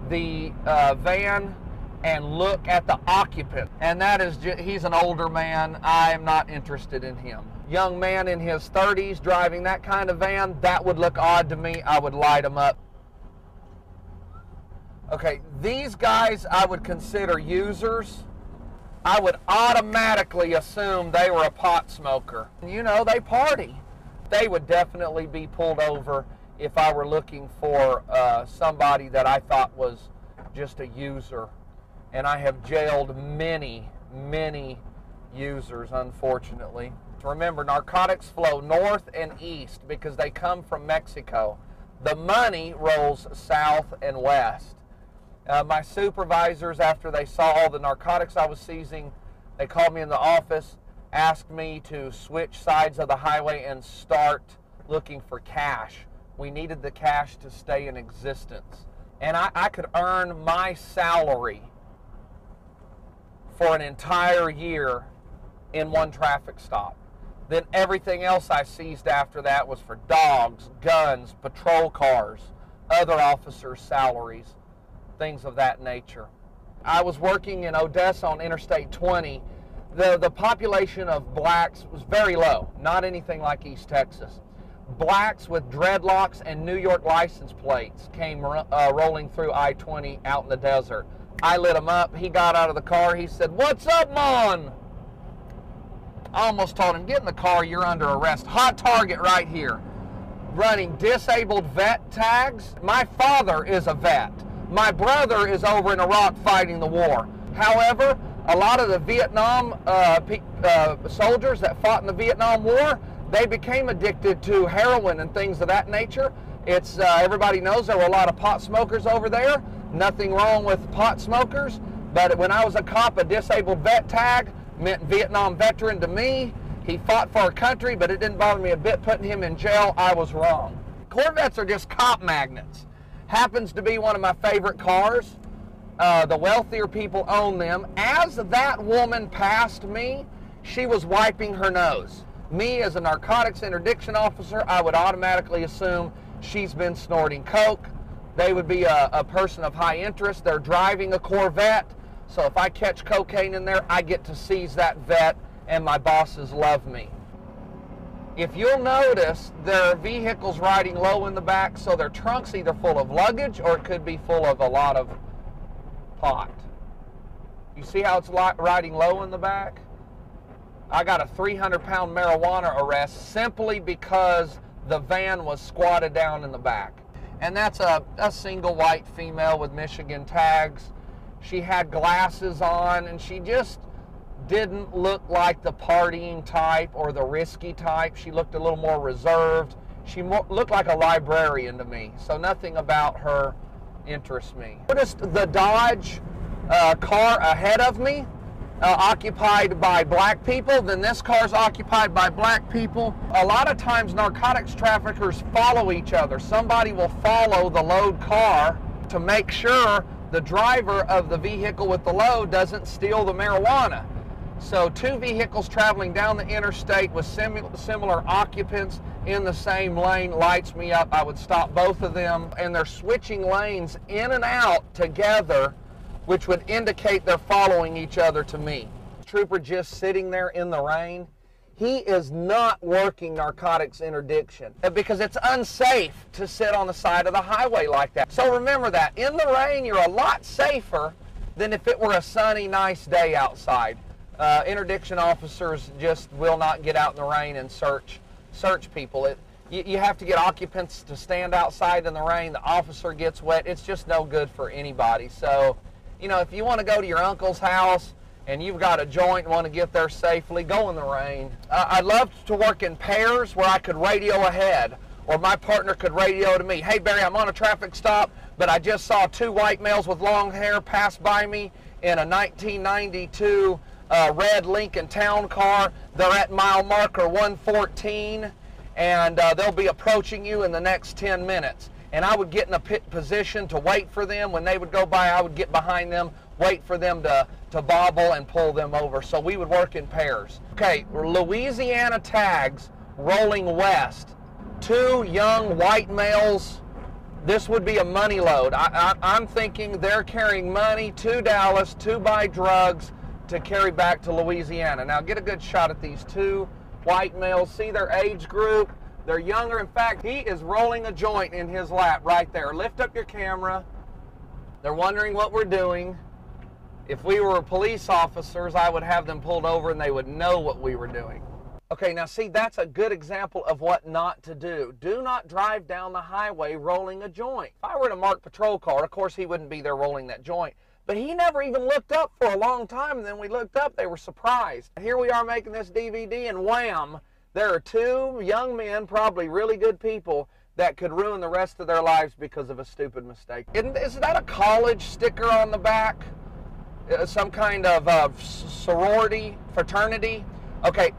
the van and look at the occupant, and that is he's an older man. I am not interested in him. Young man in his 30s driving that kind of van, that would look odd to me. I would light him up. Okay, these guys I would consider users. I would automatically assume they were a pot smoker. You know, they party. They would definitely be pulled over if I were looking for somebody that I thought was just a user. And I have jailed many, many users, unfortunately. Remember, narcotics flow north and east because they come from Mexico. The money rolls south and west. My supervisors, after they saw all the narcotics I was seizing, they called me in the office, asked me to switch sides of the highway and start looking for cash. We needed the cash to stay in existence. And I could earn my salary for an entire year in one traffic stop. Then everything else I seized after that was for dogs, guns, patrol cars, other officers' salaries, things of that nature. I was working in Odessa on Interstate 20. The population of blacks was very low, not anything like East Texas. Blacks with dreadlocks and New York license plates came rolling through I-20 out in the desert. I lit him up. He got out of the car. He said, "What's up, Mon?" I almost told him, "Get in the car, you're under arrest." Hot target right here. Running disabled vet tags. My father is a vet. My brother is over in Iraq fighting the war. However, a lot of the Vietnam soldiers that fought in the Vietnam War, they became addicted to heroin and things of that nature. It's everybody knows there were a lot of pot smokers over there. Nothing wrong with pot smokers, but when I was a cop, a disabled vet tag meant Vietnam veteran to me. He fought for our country, but it didn't bother me a bit putting him in jail. I was wrong. Corvettes are just cop magnets. Happens to be one of my favorite cars. The wealthier people own them. As that woman passed me, she was wiping her nose. Me, as a narcotics interdiction officer, I would automatically assume she's been snorting coke. They would be a person of high interest. They're driving a Corvette. So if I catch cocaine in there, I get to seize that vet, and my bosses love me. If you'll notice, their vehicle's riding low in the back, so their trunk's either full of luggage or it could be full of a lot of pot. You see how it's riding low in the back? I got a 300-pound marijuana arrest simply because the van was squatted down in the back. And that's a single white female with Michigan tags. She had glasses on, and she just didn't look like the partying type or the risky type. She looked a little more reserved. She looked like a librarian to me, so nothing about her interests me. Noticed the Dodge car ahead of me occupied by black people, then this car's occupied by black people. A lot of times narcotics traffickers follow each other. Somebody will follow the load car to make sure the driver of the vehicle with the load doesn't steal the marijuana. So two vehicles traveling down the interstate with similar occupants in the same lane lights me up. I would stop both of them, and they're switching lanes in and out together, which would indicate they're following each other to me. Trooper just sitting there in the rain, he is not working narcotics interdiction because it's unsafe to sit on the side of the highway like that. So remember that. In the rain, you're a lot safer than if it were a sunny, nice day outside. Interdiction officers just will not get out in the rain and search people. You have to get occupants to stand outside in the rain. The officer gets wet. It's just no good for anybody. So, you know, if you want to go to your uncle's house and you've got a joint and want to get there safely, go in the rain. I'd love to work in pairs where I could radio ahead, or my partner could radio to me. Hey, Barry, I'm on a traffic stop, but I just saw two white males with long hair pass by me in a 1992 red Lincoln Town car. They're at mile marker 114, and they'll be approaching you in the next 10 minutes. And I would get in a pit position to wait for them. When they would go by, I would get behind them, wait for them to bobble and pull them over. So we would work in pairs. Okay, Louisiana tags rolling west. Two young white males. This would be a money load. I'm thinking they're carrying money to Dallas to buy drugs to carry back to Louisiana. Now get a good shot at these two white males. See their age group. They're younger. In fact, he is rolling a joint in his lap right there. Lift up your camera. They're wondering what we're doing. If we were police officers, I would have them pulled over and they would know what we were doing. Okay, now see, that's a good example of what not to do. Do not drive down the highway rolling a joint. If I were in a marked patrol car, of course he wouldn't be there rolling that joint. But he never even looked up for a long time, and then we looked up, they were surprised. Here we are making this DVD, and wham! There are two young men, probably really good people, that could ruin the rest of their lives because of a stupid mistake. Is that a college sticker on the back? Some kind of sorority, fraternity? Okay,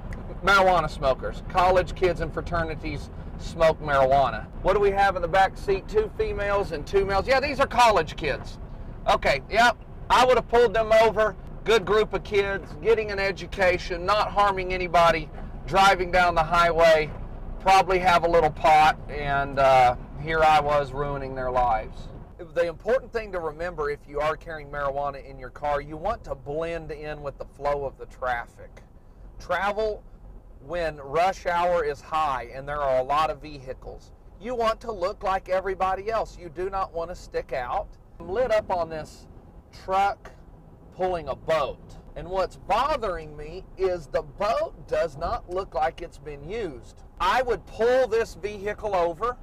marijuana smokers. College kids and fraternities smoke marijuana. What do we have in the back seat? Two females and two males. Yeah, these are college kids. Okay, yep, I would have pulled them over. Good group of kids, getting an education, not harming anybody, driving down the highway, probably have a little pot, and here I was ruining their lives. The important thing to remember if you are carrying marijuana in your car, you want to blend in with the flow of the traffic. Travel when rush hour is high and there are a lot of vehicles. You want to look like everybody else. You do not want to stick out. I'm lit up on this truck pulling a boat. And what's bothering me is the boat does not look like it's been used. I would pull this vehicle over,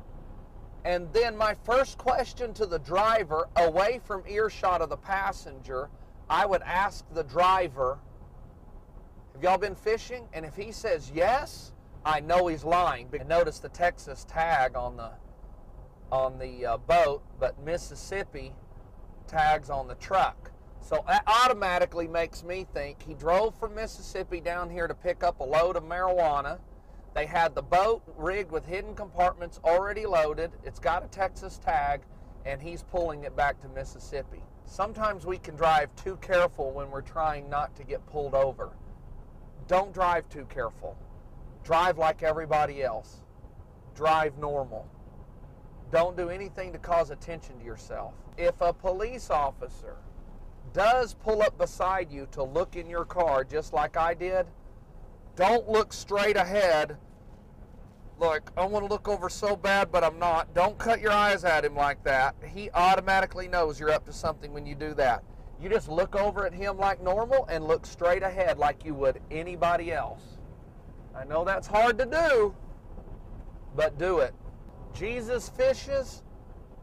and then my first question to the driver, away from earshot of the passenger, I would ask the driver, have y'all been fishing? And if he says yes, I know he's lying. But notice the Texas tag on the boat, but Mississippi tags on the truck. So that automatically makes me think he drove from Mississippi down here to pick up a load of marijuana. They had the boat rigged with hidden compartments already loaded. It's got a Texas tag, and he's pulling it back to Mississippi. Sometimes we can drive too careful when we're trying not to get pulled over. Don't drive too careful. Drive like everybody else. Drive normal. Don't do anything to cause attention to yourself. If a police officer does pull up beside you to look in your car just like I did, don't look straight ahead. Look, I want to look over so bad, but I'm not. Don't cut your eyes at him like that. He automatically knows you're up to something when you do that. You just look over at him like normal and look straight ahead like you would anybody else. I know that's hard to do, but do it. Jesus fishes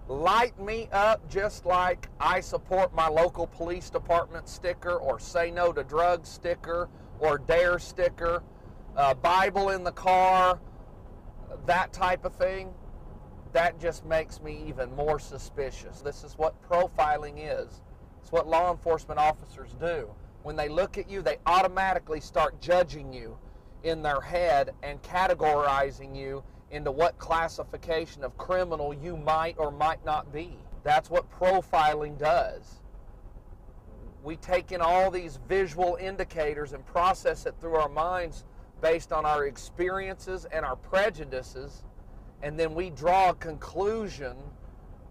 light me up just like I support my local police department sticker or say no to drugs sticker or dare sticker, Bible in the car, that type of thing. That just makes me even more suspicious. This is what profiling is. It's what law enforcement officers do. When they look at you, they automatically start judging you in their head and categorizing you into what classification of criminal you might or might not be. That's what profiling does. We take in all these visual indicators and process it through our minds based on our experiences and our prejudices, and then we draw a conclusion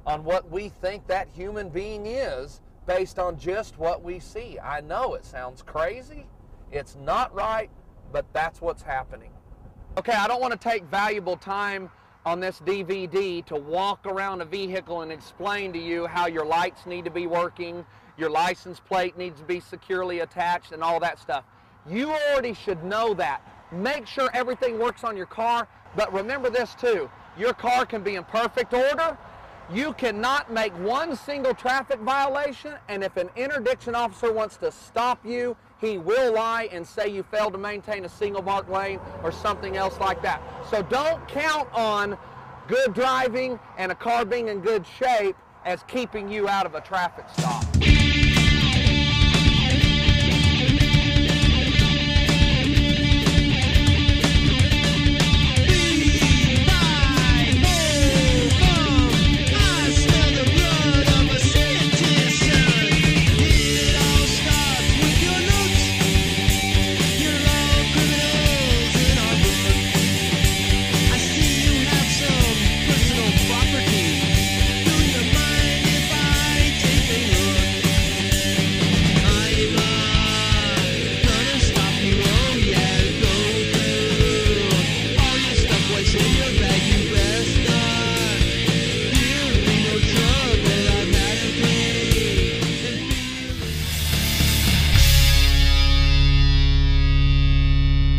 on what we think that human being is based on just what we see. I know it sounds crazy. It's not right, but that's what's happening. Okay, I don't want to take valuable time on this DVD to walk around a vehicle and explain to you how your lights need to be working, your license plate needs to be securely attached, and all that stuff. You already should know that. Make sure everything works on your car, but remember this too. Your car can be in perfect order. You cannot make one single traffic violation, and if an interdiction officer wants to stop you, he will lie and say you failed to maintain a single marked lane or something else like that. So don't count on good driving and a car being in good shape as keeping you out of a traffic stop.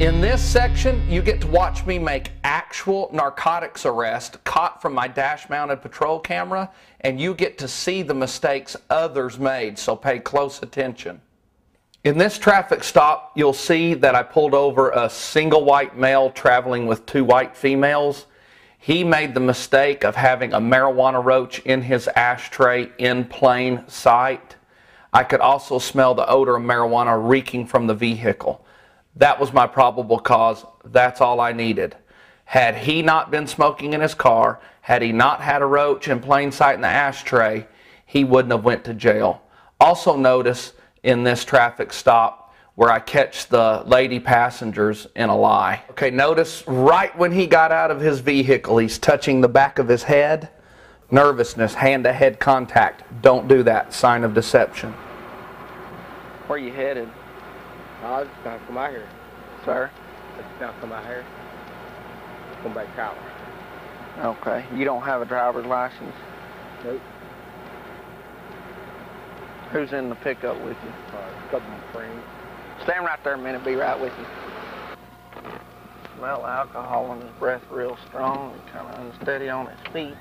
In this section, you get to watch me make actual narcotics arrest caught from my dash-mounted patrol camera, and you get to see the mistakes others made, so pay close attention. In this traffic stop, you'll see that I pulled over a single white male traveling with 2 white females. He made the mistake of having a marijuana roach in his ashtray in plain sight. I could also smell the odor of marijuana reeking from the vehicle. That was my probable cause. That's all I needed. Had he not been smoking in his car, had he not had a roach in plain sight in the ashtray, he wouldn't have went to jail. Also notice in this traffic stop where I catch the lady passengers in a lie. Okay, notice right when he got out of his vehicle, he's touching the back of his head. Nervousness, hand-to-head contact. Don't do that. Sign of deception. Where are you headed? I was just gonna come out here. Sir? I just gonna come out here. Come back out. Okay. You don't have a driver's license? Nope. Who's in the pickup with you? A couple of friends. Stand right there a minute, be right with you. Smell alcohol in his breath real strong and kind of unsteady on his feet.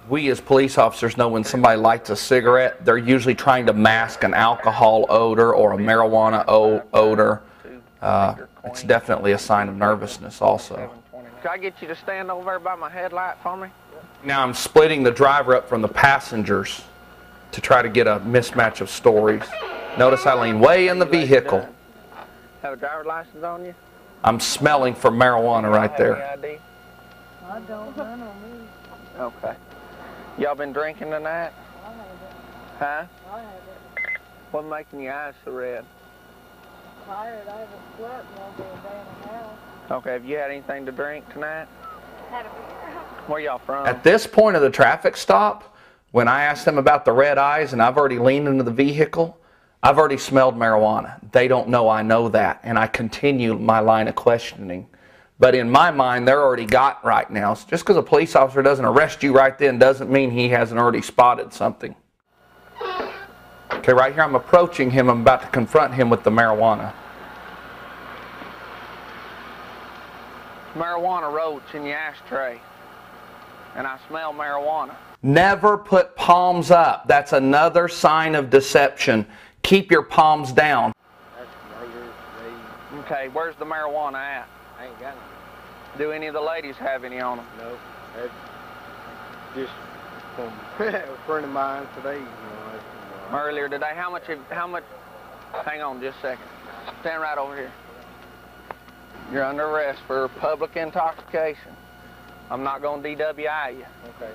We as police officers know when somebody lights a cigarette, they're usually trying to mask an alcohol odor or a marijuana odor. It's definitely a sign of nervousness also. Can I get you to stand over there by my headlight for me? Now I'm splitting the driver up from the passengers to try to get a mismatch of stories. Notice I lean way in the vehicle. Have a driver's license on you? I'm smelling for marijuana right there. I don't, none on me. Okay. Y'all been drinking tonight? I have it. Huh? I have it. What's making your eyes so red? Tired. I haven't slept in over a day and a half. Okay, have you had anything to drink tonight? Had a beer. Where y'all from? At this point of the traffic stop, when I asked them about the red eyes and I've already leaned into the vehicle, I've already smelled marijuana. They don't know I know that, and I continue my line of questioning. But in my mind, they're already got right now. So just because a police officer doesn't arrest you right then doesn't mean he hasn't already spotted something. Okay, right here I'm approaching him. I'm about to confront him with the marijuana. Marijuana roach in your ashtray, and I smell marijuana. Never put palms up. That's another sign of deception. Keep your palms down. Okay, where's the marijuana at? I ain't got it. Do any of the ladies have any on them? No. That's just from a friend of mine today. You know, Earlier today, how much, hang on just a second. Stand right over here. You're under arrest for public intoxication. I'm not going to DWI you. Okay.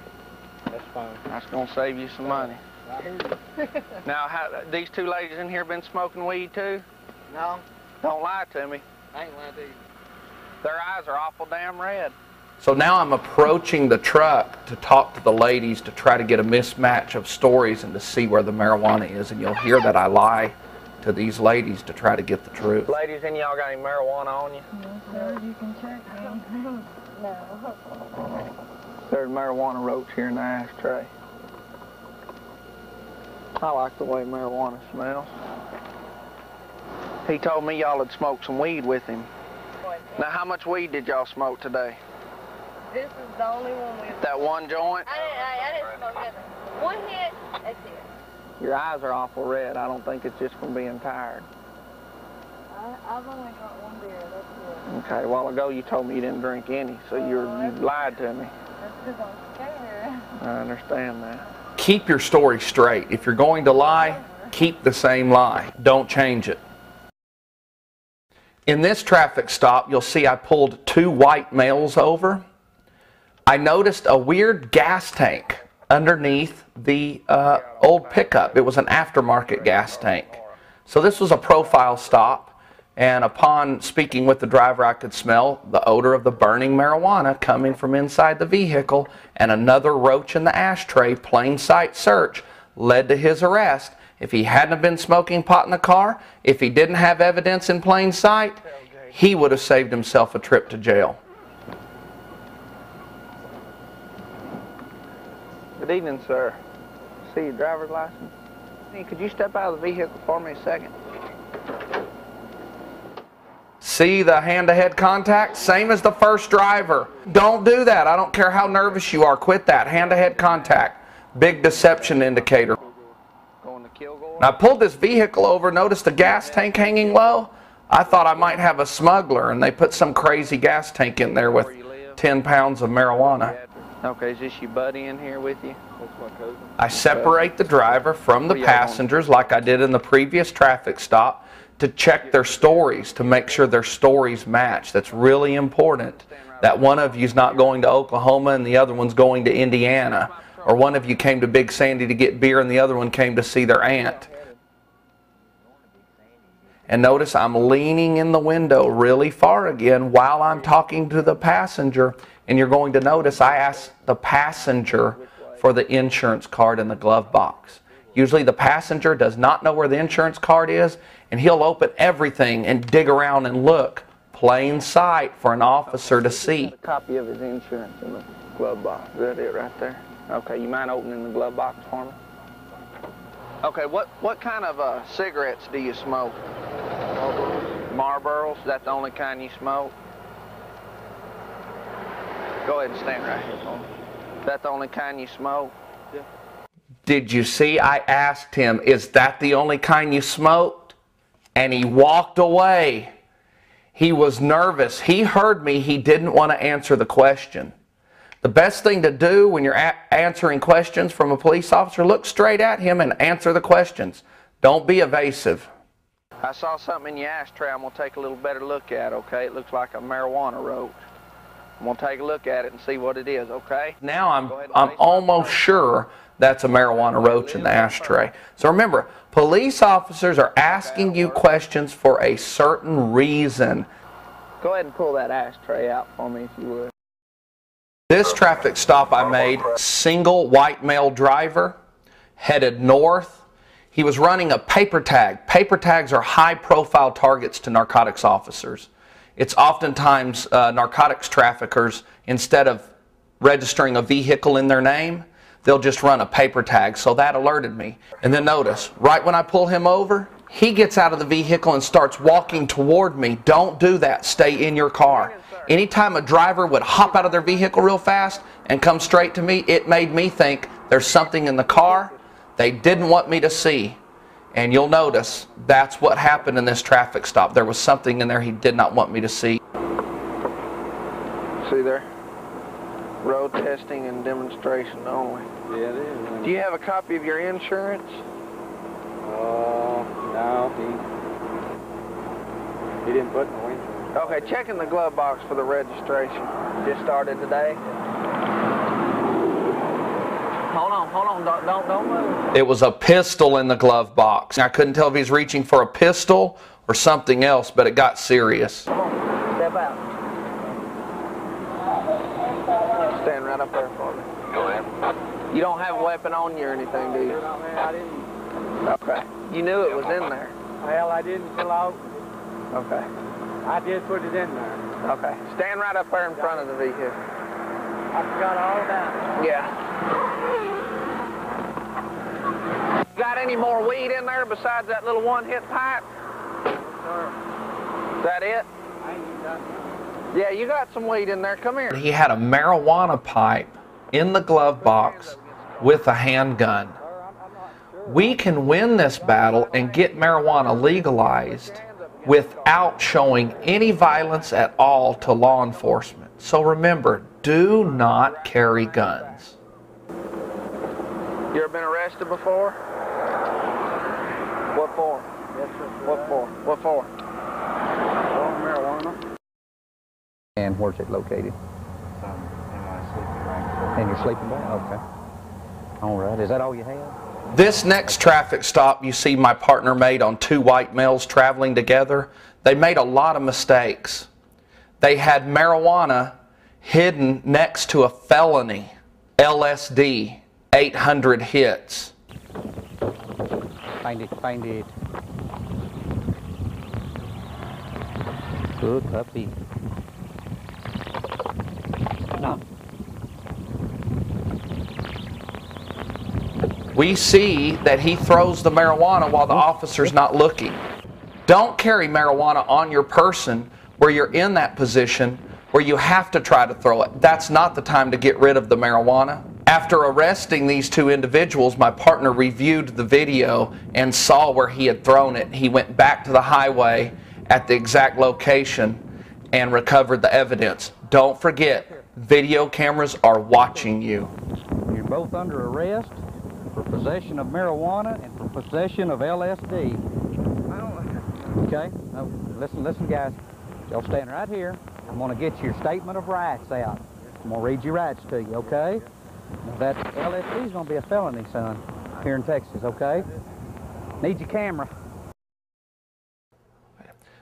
That's fine. That's going to save you some money. I hear you. Now, these two ladies in here been smoking weed too? No. Don't lie to me. I ain't lying to you. Their eyes are awful damn red. So now I'm approaching the truck to talk to the ladies to try to get a mismatch of stories and to see where the marijuana is. And you'll hear that I lie to these ladies to try to get the truth. Ladies, any y'all got any marijuana on you? No, sir. You can check me. No. There's marijuana roach here in the ashtray. I like the way marijuana smells. He told me y'all had smoked some weed with him. Now, how much weed did y'all smoke today? This is the only one we've... That one joint? I didn't smoke nothing. One hit, that's it. Your eyes are awful red. I don't think it's just from being tired. I've only got one beer, that's it. Okay, a while ago you told me you didn't drink any, so you lied to me. That's because I'm scared. I understand that. Keep your story straight. If you're going to lie, keep the same lie. Don't change it. In this traffic stop, you'll see I pulled two white males over. I noticed a weird gas tank underneath the old pickup. It was an aftermarket gas tank. So this was a profile stop, and upon speaking with the driver, I could smell the odor of the burning marijuana coming from inside the vehicle, and another roach in the ashtray. Plain sight search led to his arrest. If he hadn't have been smoking pot in the car, if he didn't have evidence in plain sight, he would have saved himself a trip to jail. Good evening, sir. See your driver's license? Hey, could you step out of the vehicle for me a second? See the hand-to-head contact? Same as the first driver. Don't do that. I don't care how nervous you are. Quit that. Hand-to-head contact. Big deception indicator. Going to Kilgore? And I pulled this vehicle over, noticed the gas tank hanging low. I thought I might have a smuggler, and they put some crazy gas tank in there with 10 pounds of marijuana. Okay, is this your buddy in here with you? That's my cousin. I separate the driver from the passengers like I did in the previous traffic stop to check their stories, to make sure their stories match. That's really important, that one of you's not going to Oklahoma and the other one's going to Indiana, or one of you came to Big Sandy to get beer and the other one came to see their aunt. And notice I'm leaning in the window really far again while I'm talking to the passenger. And you're going to notice I asked the passenger for the insurance card in the glove box. Usually the passenger does not know where the insurance card is, and he'll open everything and dig around and look. Plain sight for an officer to see. A copy of his insurance in the glove box. Is that it right there? Okay, you mind opening the glove box for me? Okay, what kind of cigarettes do you smoke? Marlboros? Is that the only kind you smoke? Go ahead and stand right here for me. Is that the only kind you smoke? Yeah. Did you see I asked him, is that the only kind you smoked? And he walked away. He was nervous. He heard me. He didn't want to answer the question. The best thing to do when you're answering questions from a police officer, look straight at him and answer the questions. Don't be evasive. I saw something in your ashtray I'm going to take a little better look at, okay? It looks like a marijuana roach. I'm going to take a look at it and see what it is, okay? Now I'm almost sure that's a marijuana roach in the ashtray. So remember, police officers are asking you questions for a certain reason. Go ahead and pull that ashtray out for me if you would. This traffic stop I made, single white male driver, headed north. He was running a paper tag. Paper tags are high-profile targets to narcotics officers. It's oftentimes narcotics traffickers, instead of registering a vehicle in their name, they'll just run a paper tag. So that alerted me. And then notice, right when I pull him over, he gets out of the vehicle and starts walking toward me. Don't do that. Stay in your car. Anytime a driver would hop out of their vehicle real fast and come straight to me, it made me think there's something in the car they didn't want me to see. And you'll notice that's what happened in this traffic stop. There was something in there he did not want me to see. See there? Road testing and demonstration only. Yeah, it is. Do you have a copy of your insurance? No, he didn't put no insurance. Okay, check in the glove box for the registration. Just started today. Hold on, don't move. It was a pistol in the glove box. I couldn't tell if he was reaching for a pistol or something else, but it got serious. Come on, step out. Stand right up there for me. Go ahead. You don't have a weapon on you or anything, do you? No, man, I didn't. Okay. You knew it was in there. Well, I didn't fill out. Okay. I did put it in there. Okay. Stand right up there in front of the vehicle. I forgot all about it. Yeah. Got any more weed in there besides that little one-hit pipe? Is that it? I ain't got nothing. Yeah, you got some weed in there. Come here. He had a marijuana pipe in the glove box with a handgun. We can win this battle and get marijuana legalized without showing any violence at all to law enforcement. So remember, do not carry guns. You ever been arrested before? What for? Yes, sir. What for? What for? Marijuana. And where's it located? In my sleeping bag. In your sleeping bag? Okay. All right. Is that all you had? This next traffic stop you see my partner made on two white males traveling together, they made a lot of mistakes. They had marijuana hidden next to a felony, LSD, 800 hits. Find it. Good puppy. No. We see that he throws the marijuana while the officer's not looking. Don't carry marijuana on your person where you're in that position where you have to try to throw it. That's not the time to get rid of the marijuana. After arresting these two individuals, my partner reviewed the video and saw where he had thrown it. He went back to the highway at the exact location and recovered the evidence. Don't forget, video cameras are watching you. You're both under arrest for possession of marijuana and for possession of LSD. Okay? Now, listen, guys. Y'all stand right here. I'm going to get your statement of rights out. I'm going to read your rights to you, okay? Now, that LSD is going to be a felony, son, here in Texas, okay? Need your camera.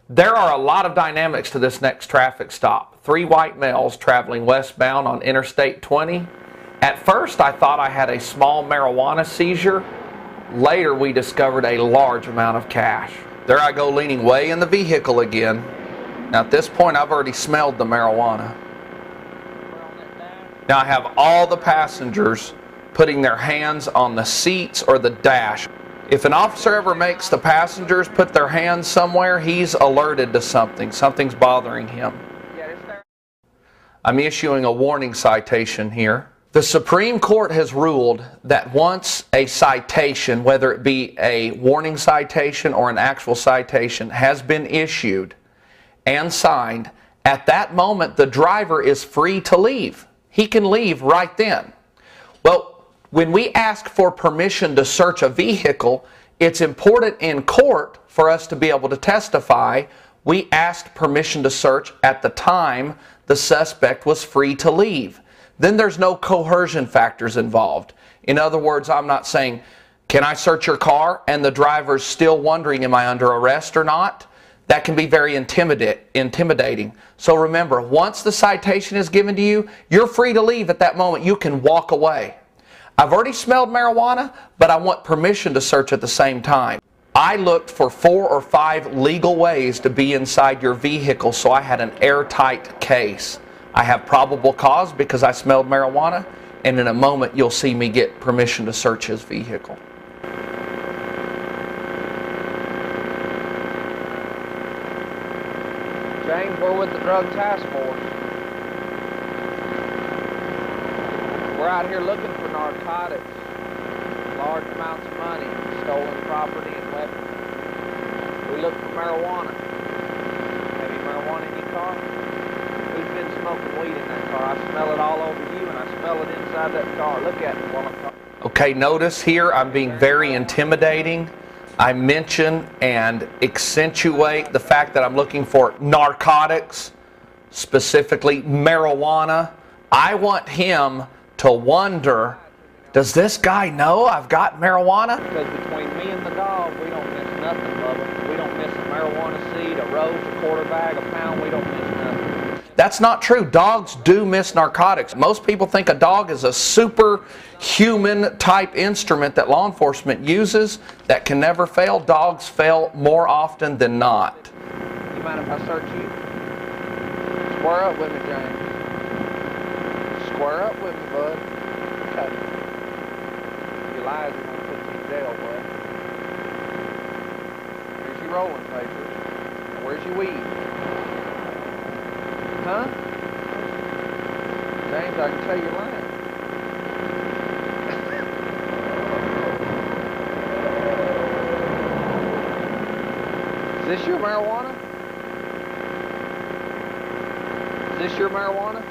There are a lot of dynamics to this next traffic stop. 3 white males traveling westbound on Interstate 20. At first, I thought I had a small marijuana seizure. Later, we discovered a large amount of cash. There I go, leaning way in the vehicle again. Now, at this point, I've already smelled the marijuana. Now, I have all the passengers putting their hands on the seats or the dash. If an officer ever makes the passengers put their hands somewhere, he's alerted to something. Something's bothering him. I'm issuing a warning citation here. The Supreme Court has ruled that once a citation, whether it be a warning citation or an actual citation, has been issued and signed, at that moment the driver is free to leave. He can leave right then. Well, when we ask for permission to search a vehicle, it's important in court for us to be able to testify We asked permission to search at the time the suspect was free to leave. Then there's no coercion factors involved. In other words, I'm not saying, can I search your car? And the driver's still wondering, am I under arrest or not? That can be very intimidating. So remember, once the citation is given to you, you're free to leave at that moment. You can walk away. I've already smelled marijuana, but I want permission to search at the same time. I looked for 4 or 5 legal ways to be inside your vehicle, so I had an airtight case. I have probable cause because I smelled marijuana, and in a moment you'll see me get permission to search his vehicle. James, we're with the Drug Task Force. We're out here looking for narcotics, large amounts of money, stolen property, and weapons. We look for marijuana. Have you marijuana in your car? Who's been smoking weed in that car? I smell it all over you, and I smell it inside that car. Look at it while I'm talking. Okay, notice here I'm being very intimidating. I mention and accentuate the fact that I'm looking for narcotics, specifically marijuana. I want him to wonder, does this guy know I've got marijuana? Because between me and the dog, we don't miss nothing, Bubba. We don't miss a marijuana seed, a rose, a quarter bag, a pound. We don't miss nothing. That's not true. Dogs do miss narcotics. Most people think a dog is a superhuman type instrument that law enforcement uses that can never fail. Dogs fail more often than not. You mind if I search you? Square up with me, James. Square up with me, bud. Okay. If you lies, we're going to put you in jail, bud. Here's your rolling papers. Where's your weed? Huh? James, I can tell you're lying. Is this your marijuana? Is this your marijuana?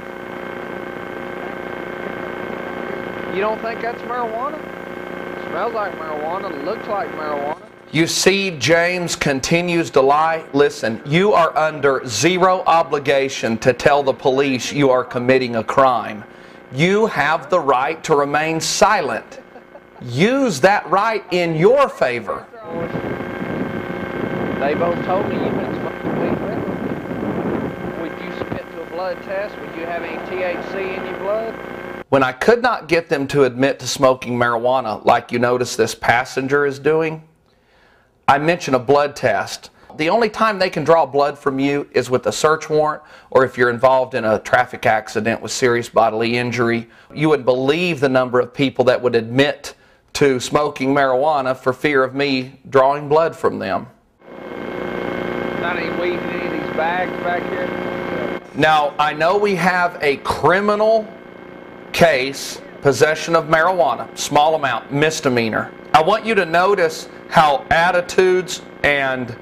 You don't think that's marijuana? It smells like marijuana, looks like marijuana. You see, James continues to lie. Listen, you are under zero obligation to tell the police you are committing a crime. You have the right to remain silent. Use that right in your favor. They both told me you've been smoking weed forever. Would you submit to a blood test? Would you have any THC in your blood? When I could not get them to admit to smoking marijuana, like you notice this passenger is doing, I mentioned a blood test. The only time they can draw blood from you is with a search warrant, or if you're involved in a traffic accident with serious bodily injury. You would believe the number of people that would admit to smoking marijuana for fear of me drawing blood from them. Not any weed in any of these bags back here? Now, I know we have a criminal case, possession of marijuana, small amount, misdemeanor. I want you to notice how attitudes and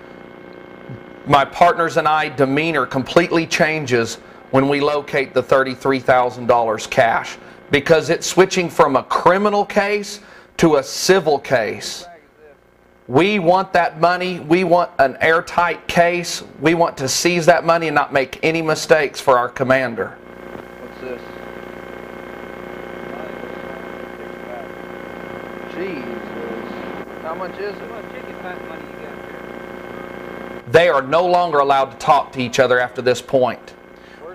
my partners and I demeanor completely changes when we locate the $33,000 cash, because it's switching from a criminal case to a civil case. We want that money. We want an airtight case. We want to seize that money and not make any mistakes for our commander. What's this? Jesus. How much is it? They are no longer allowed to talk to each other after this point.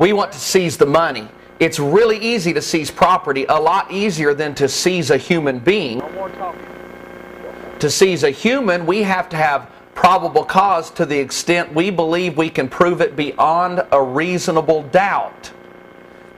We want to seize the money. It's really easy to seize property, a lot easier than to seize a human being. No more talking. To seize a human, we have to have probable cause to the extent we believe we can prove it beyond a reasonable doubt.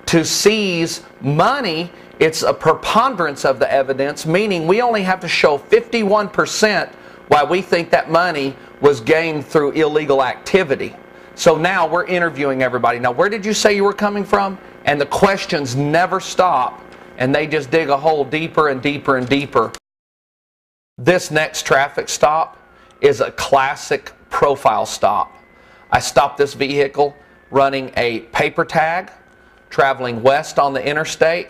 To seize money, it's a preponderance of the evidence, meaning we only have to show 51% why we think that money was gained through illegal activity. So now we're interviewing everybody. Now, where did you say you were coming from? And the questions never stop, and they just dig a hole deeper and deeper and deeper. This next traffic stop is a classic profile stop. I stopped this vehicle running a paper tag, traveling west on the interstate,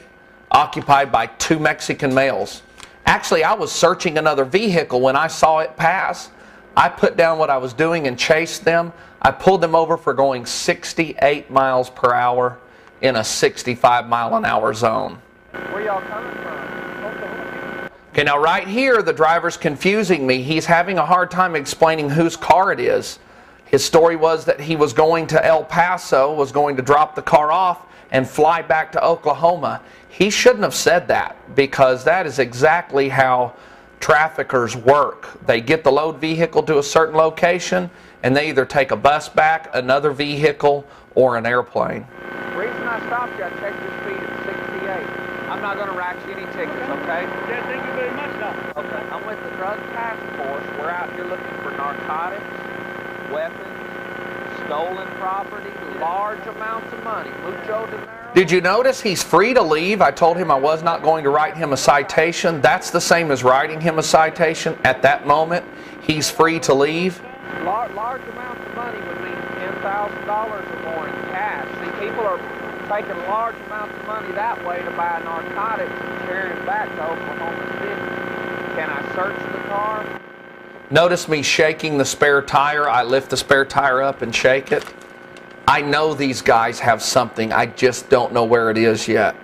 occupied by 2 Mexican males. Actually, I was searching another vehicle when I saw it pass. I put down what I was doing and chased them. I pulled them over for going 68 miles per hour in a 65-mile-an-hour zone. Where y'all coming from? Okay, now right here, the driver's confusing me. He's having a hard time explaining whose car it is. His story was that he was going to El Paso, was going to drop the car off and fly back to Oklahoma. He shouldn't have said that, because that is exactly how traffickers work. They get the load vehicle to a certain location, and they either take a bus back, another vehicle, or an airplane. The reason I stopped you, I checked your speed at 68. I'm not going to write you any tickets, okay? Yeah, thank you very much, sir. Okay, I'm with the Drug Task Force. We're out here looking for narcotics, weapons, stolen property, large amounts of money. Mucho dinero. Did you notice he's free to leave? I told him I was not going to write him a citation. That's the same as writing him a citation. At that moment, he's free to leave. Large amounts of money would mean $10,000 or more in cash. See, people are taking large amounts of money that way to buy narcotics and carrying back to Oklahoma City. Can I search the car? Notice me shaking the spare tire. I lift the spare tire up and shake it. I know these guys have something. I just don't know where it is yet.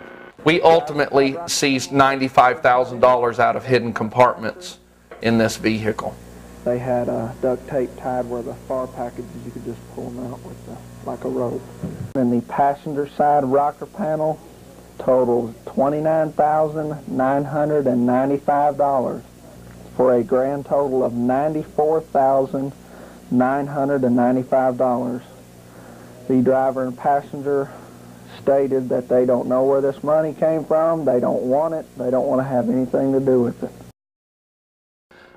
We ultimately seized $95,000 out of hidden compartments in this vehicle. They had duct tape tied where the far packages, you could just pull them out with like a rope. And the passenger side rocker panel totaled $29,995 for a grand total of $94,995. The driver and passenger stated that they don't know where this money came from, they don't want it, they don't want to have anything to do with it.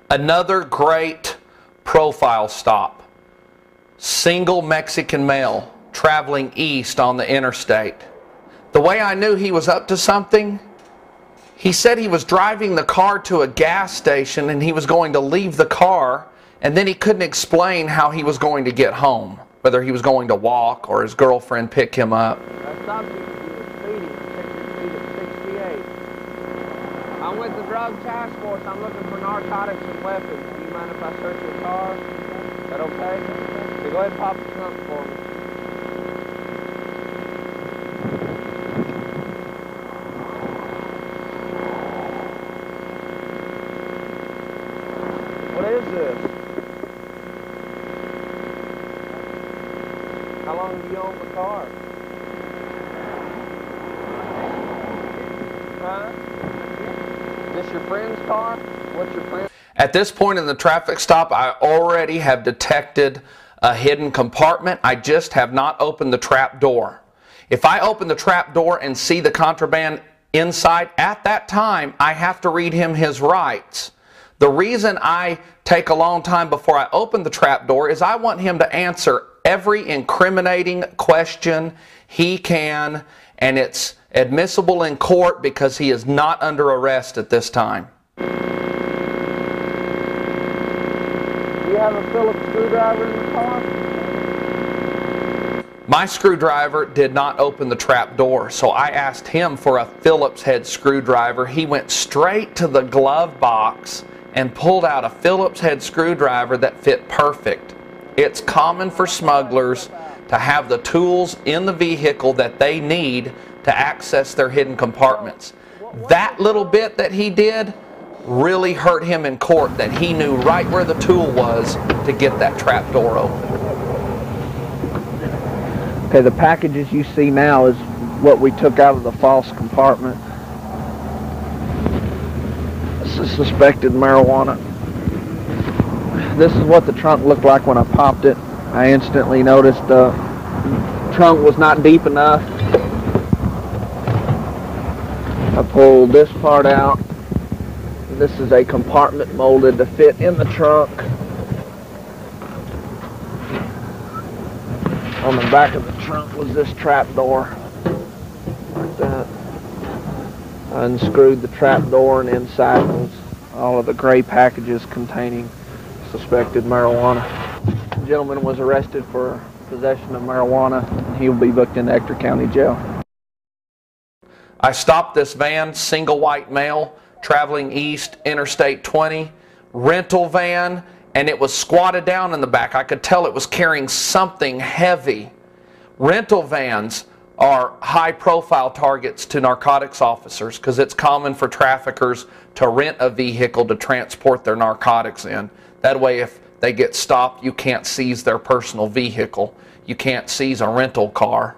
Another great profile stop. Single Mexican male traveling east on the interstate. The way I knew he was up to something, he said he was driving the car to a gas station and he was going to leave the car, and then he couldn't explain how he was going to get home, whether he was going to walk or his girlfriend pick him up. I stopped you because you were speeding. You checked your speed at 68. I'm with the Drug Task Force. I'm looking for narcotics and weapons. Do you mind if I search your car? Is that okay? So go ahead and pop the trunk for me. What is this? How long have you owned the car? Huh? This your friend's car? What's your friend? At this point in the traffic stop, I already have detected a hidden compartment. I just have not opened the trap door. If I open the trap door and see the contraband inside, at that time, I have to read him his rights. The reason I take a long time before I open the trap door is I want him to answer every incriminating question he can, and it's admissible in court because he is not under arrest at this time. Do you have a Phillips screwdriver in the car? My screwdriver did not open the trap door, so I asked him for a Phillips head screwdriver. He went straight to the glove box and pulled out a Phillips head screwdriver that fit perfect. It's common for smugglers to have the tools in the vehicle that they need to access their hidden compartments. That little bit that he did really hurt him in court, that he knew right where the tool was to get that trap door open. Okay, the packages you see now is what we took out of the false compartment. This is suspected marijuana. This is what the trunk looked like when I popped it. I instantly noticed the trunk was not deep enough. I pulled this part out. This is a compartment molded to fit in the trunk. On the back of the trunk was this trap door, like that. I unscrewed the trap door, and inside was all of the gray packages containing suspected marijuana. The gentleman was arrested for possession of marijuana, and he will be booked into Ector County Jail. I stopped this van, single white male, traveling east, Interstate 20, rental van, and it was squatted down in the back. I could tell it was carrying something heavy. Rental vans are high-profile targets to narcotics officers because it's common for traffickers to rent a vehicle to transport their narcotics in. That way, if they get stopped, you can't seize their personal vehicle. You can't seize a rental car.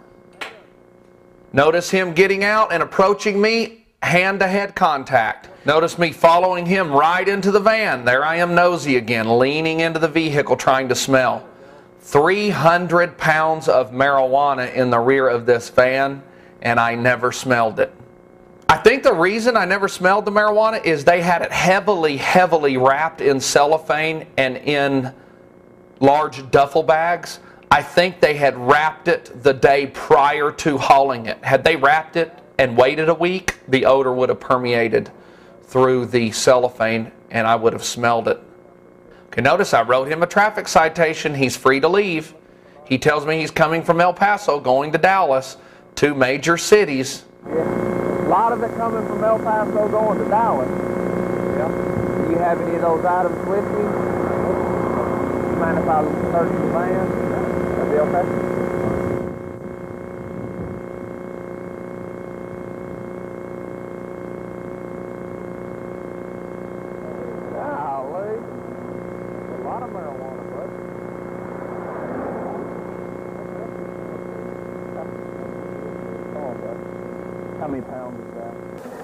Notice him getting out and approaching me, hand-to-head contact. Notice me following him right into the van. There I am, nosy again, leaning into the vehicle trying to smell. 300 pounds of marijuana in the rear of this van, and I never smelled it. I think the reason I never smelled the marijuana is they had it heavily wrapped in cellophane and in large duffel bags. I think they had wrapped it the day prior to hauling it. Had they wrapped it and waited a week, the odor would have permeated through the cellophane and I would have smelled it. Okay, notice I wrote him a traffic citation. He's free to leave. He tells me he's coming from El Paso, going to Dallas, 2 major cities. Yeah. A lot of it coming from El Paso, going to Dallas. Yeah. Do you have any of those items with you? You mind if I search the van? That'd be okay? How many pounds is that?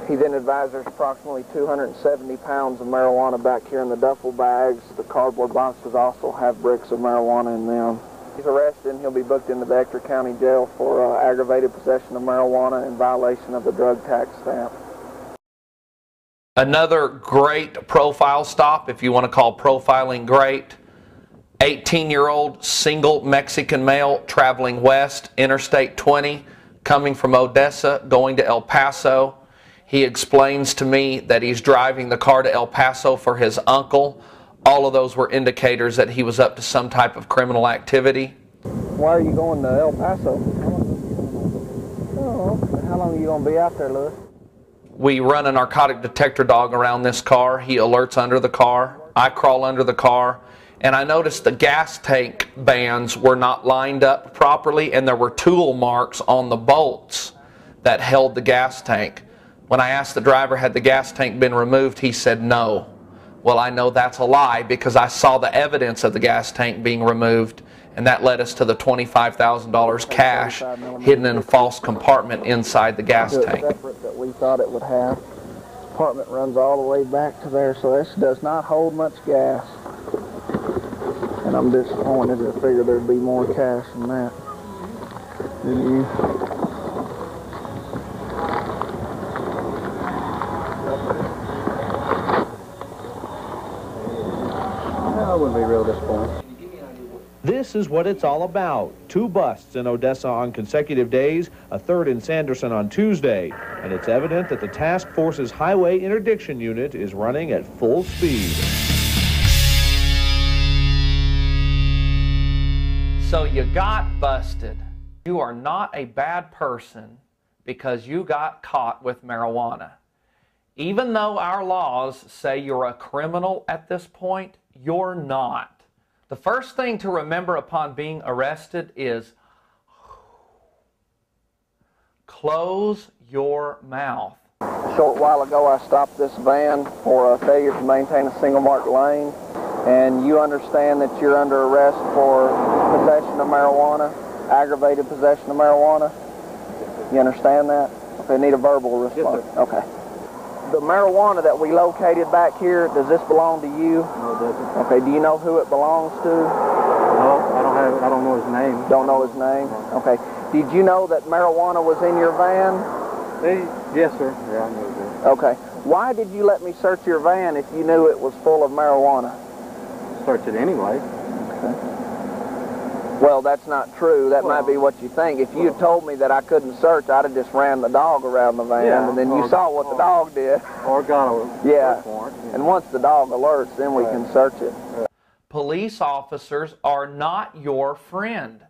He then advised there's approximately 270 pounds of marijuana back here in the duffel bags. The cardboard boxes also have bricks of marijuana in them. He's arrested and he'll be booked into the Ector County Jail for aggravated possession of marijuana in violation of the drug tax stamp. Another great profile stop, if you want to call profiling great. 18-year-old single Mexican male traveling west, Interstate 20, coming from Odessa, going to El Paso. He explains to me that he's driving the car to El Paso for his uncle. All of those were indicators that he was up to some type of criminal activity. Why are you going to El Paso? Oh, how long are you going to be out there, Lewis? We run a narcotic detector dog around this car. He alerts under the car. I crawl under the car. And I noticed the gas tank bands were not lined up properly, and there were tool marks on the bolts that held the gas tank. When I asked the driver, had the gas tank been removed, he said no. Well, I know that's a lie because I saw the evidence of the gas tank being removed, and that led us to the $25,000 cash hidden in a false compartment inside the gas tank. That we thought it would have. This compartment runs all the way back to there, so this does not hold much gas. And I'm disappointed. I figured there'd be more cash than that. Didn't you? I wouldn't be real disappointed. This is what it's all about. 2 busts in Odessa on consecutive days, a third in Sanderson on Tuesday. And it's evident that the task force's highway interdiction unit is running at full speed. So you got busted. You are not a bad person because you got caught with marijuana. Even though our laws say you're a criminal at this point, you're not. The first thing to remember upon being arrested is close your mouth. A short while ago I stopped this van for a failure to maintain a single marked lane. And you understand that you're under arrest for possession of marijuana, aggravated possession of marijuana? You understand that? Okay, need a verbal response. Yes, okay. The marijuana that we located back here, does this belong to you? No, it doesn't. Okay, do you know who it belongs to? No, I don't know his name. Don't know his name? Okay. Did you know that marijuana was in your van? Yes, sir. Yeah, I know that. Okay. Why did you let me search your van if you knew it was full of marijuana? Search it anyway. Okay. Well, that's not true. That might be what you think. If you had told me that I couldn't search, I'd have just ran the dog around the van, and then you saw what the dog did. Or got a yeah. warrant. Yeah. And once the dog alerts, then we can search it. Police officers are not your friend,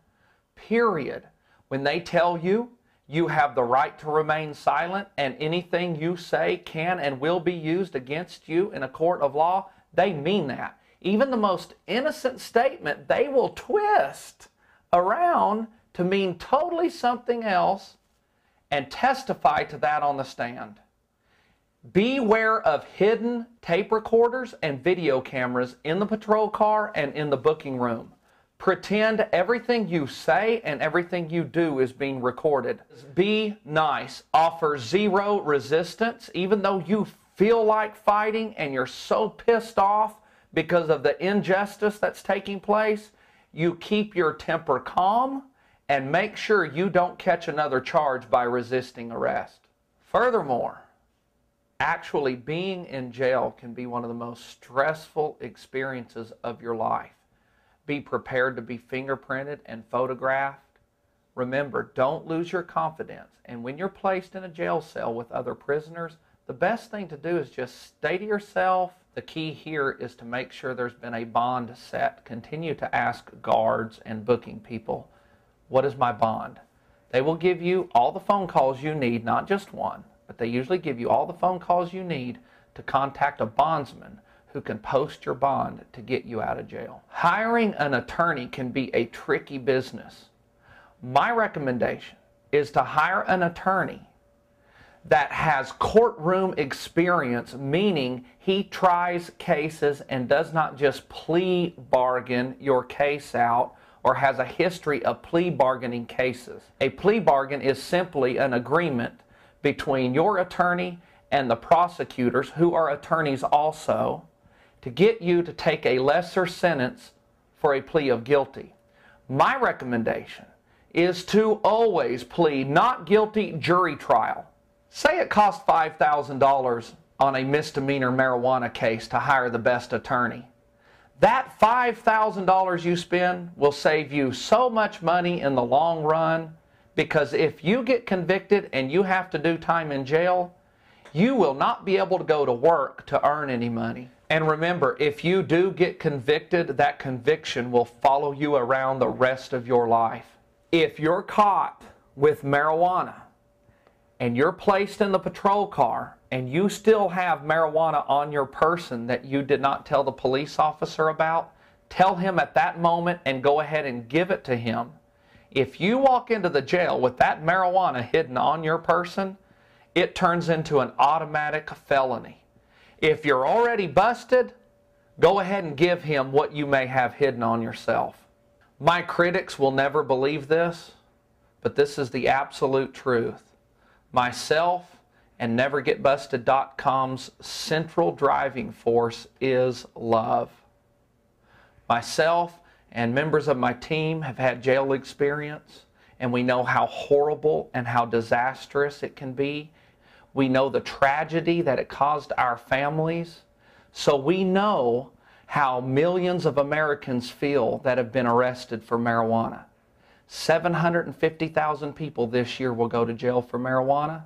period. When they tell you you have the right to remain silent and anything you say can and will be used against you in a court of law, they mean that. Even the most innocent statement, they will twist around to mean totally something else and testify to that on the stand. Beware of hidden tape recorders and video cameras in the patrol car and in the booking room. Pretend everything you say and everything you do is being recorded. Be nice. Offer zero resistance, even though you feel like fighting and you're so pissed off because of the injustice that's taking place. You keep your temper calm and make sure you don't catch another charge by resisting arrest. Furthermore, actually being in jail can be one of the most stressful experiences of your life. Be prepared to be fingerprinted and photographed. Remember, don't lose your confidence. And when you're placed in a jail cell with other prisoners, the best thing to do is just stay to yourself. The key here is to make sure there's been a bond set. Continue to ask guards and booking people, what is my bond? They will give you all the phone calls you need, not just one, but they usually give you all the phone calls you need to contact a bondsman who can post your bond to get you out of jail. Hiring an attorney can be a tricky business. My recommendation is to hire an attorney that has courtroom experience, meaning he tries cases and does not just plea bargain your case out or has a history of plea bargaining cases. A plea bargain is simply an agreement between your attorney and the prosecutors, who are attorneys also, to get you to take a lesser sentence for a plea of guilty. My recommendation is to always plead not guilty jury trial. Say it costs $5,000 on a misdemeanor marijuana case to hire the best attorney. That $5,000 you spend will save you so much money in the long run, because if you get convicted and you have to do time in jail, you will not be able to go to work to earn any money. And remember, if you do get convicted, that conviction will follow you around the rest of your life. If you're caught with marijuana and you're placed in the patrol car and you still have marijuana on your person that you did not tell the police officer about, tell him at that moment and go ahead and give it to him. If you walk into the jail with that marijuana hidden on your person, it turns into an automatic felony. If you're already busted, go ahead and give him what you may have hidden on yourself. My critics will never believe this, but this is the absolute truth. Myself and NeverGetBusted.com's central driving force is love. Myself and members of my team have had jail experience, and we know how horrible and how disastrous it can be. We know the tragedy that it caused our families. So we know how millions of Americans feel that have been arrested for marijuana. 750,000 people this year will go to jail for marijuana.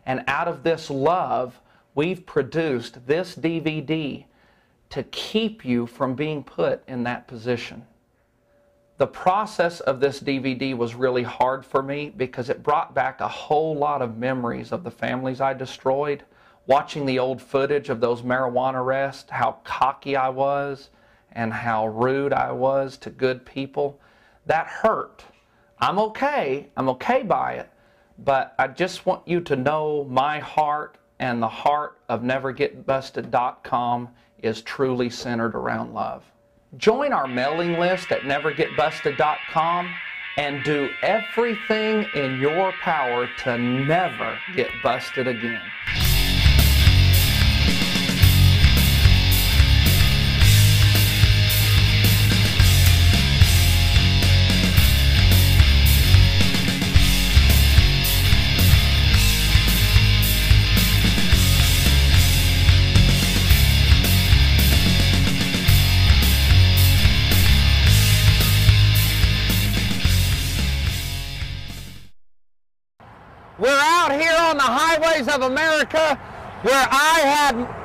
And out of this love, we've produced this DVD to keep you from being put in that position. The process of this DVD was really hard for me because it brought back a whole lot of memories of the families I destroyed. Watching the old footage of those marijuana arrests, how cocky I was and how rude I was to good people, that hurt. I'm okay by it, but I just want you to know my heart and the heart of NeverGetBusted.com is truly centered around love. Join our mailing list at NeverGetBusted.com and do everything in your power to never get busted again. We're out here on the highways of America where I had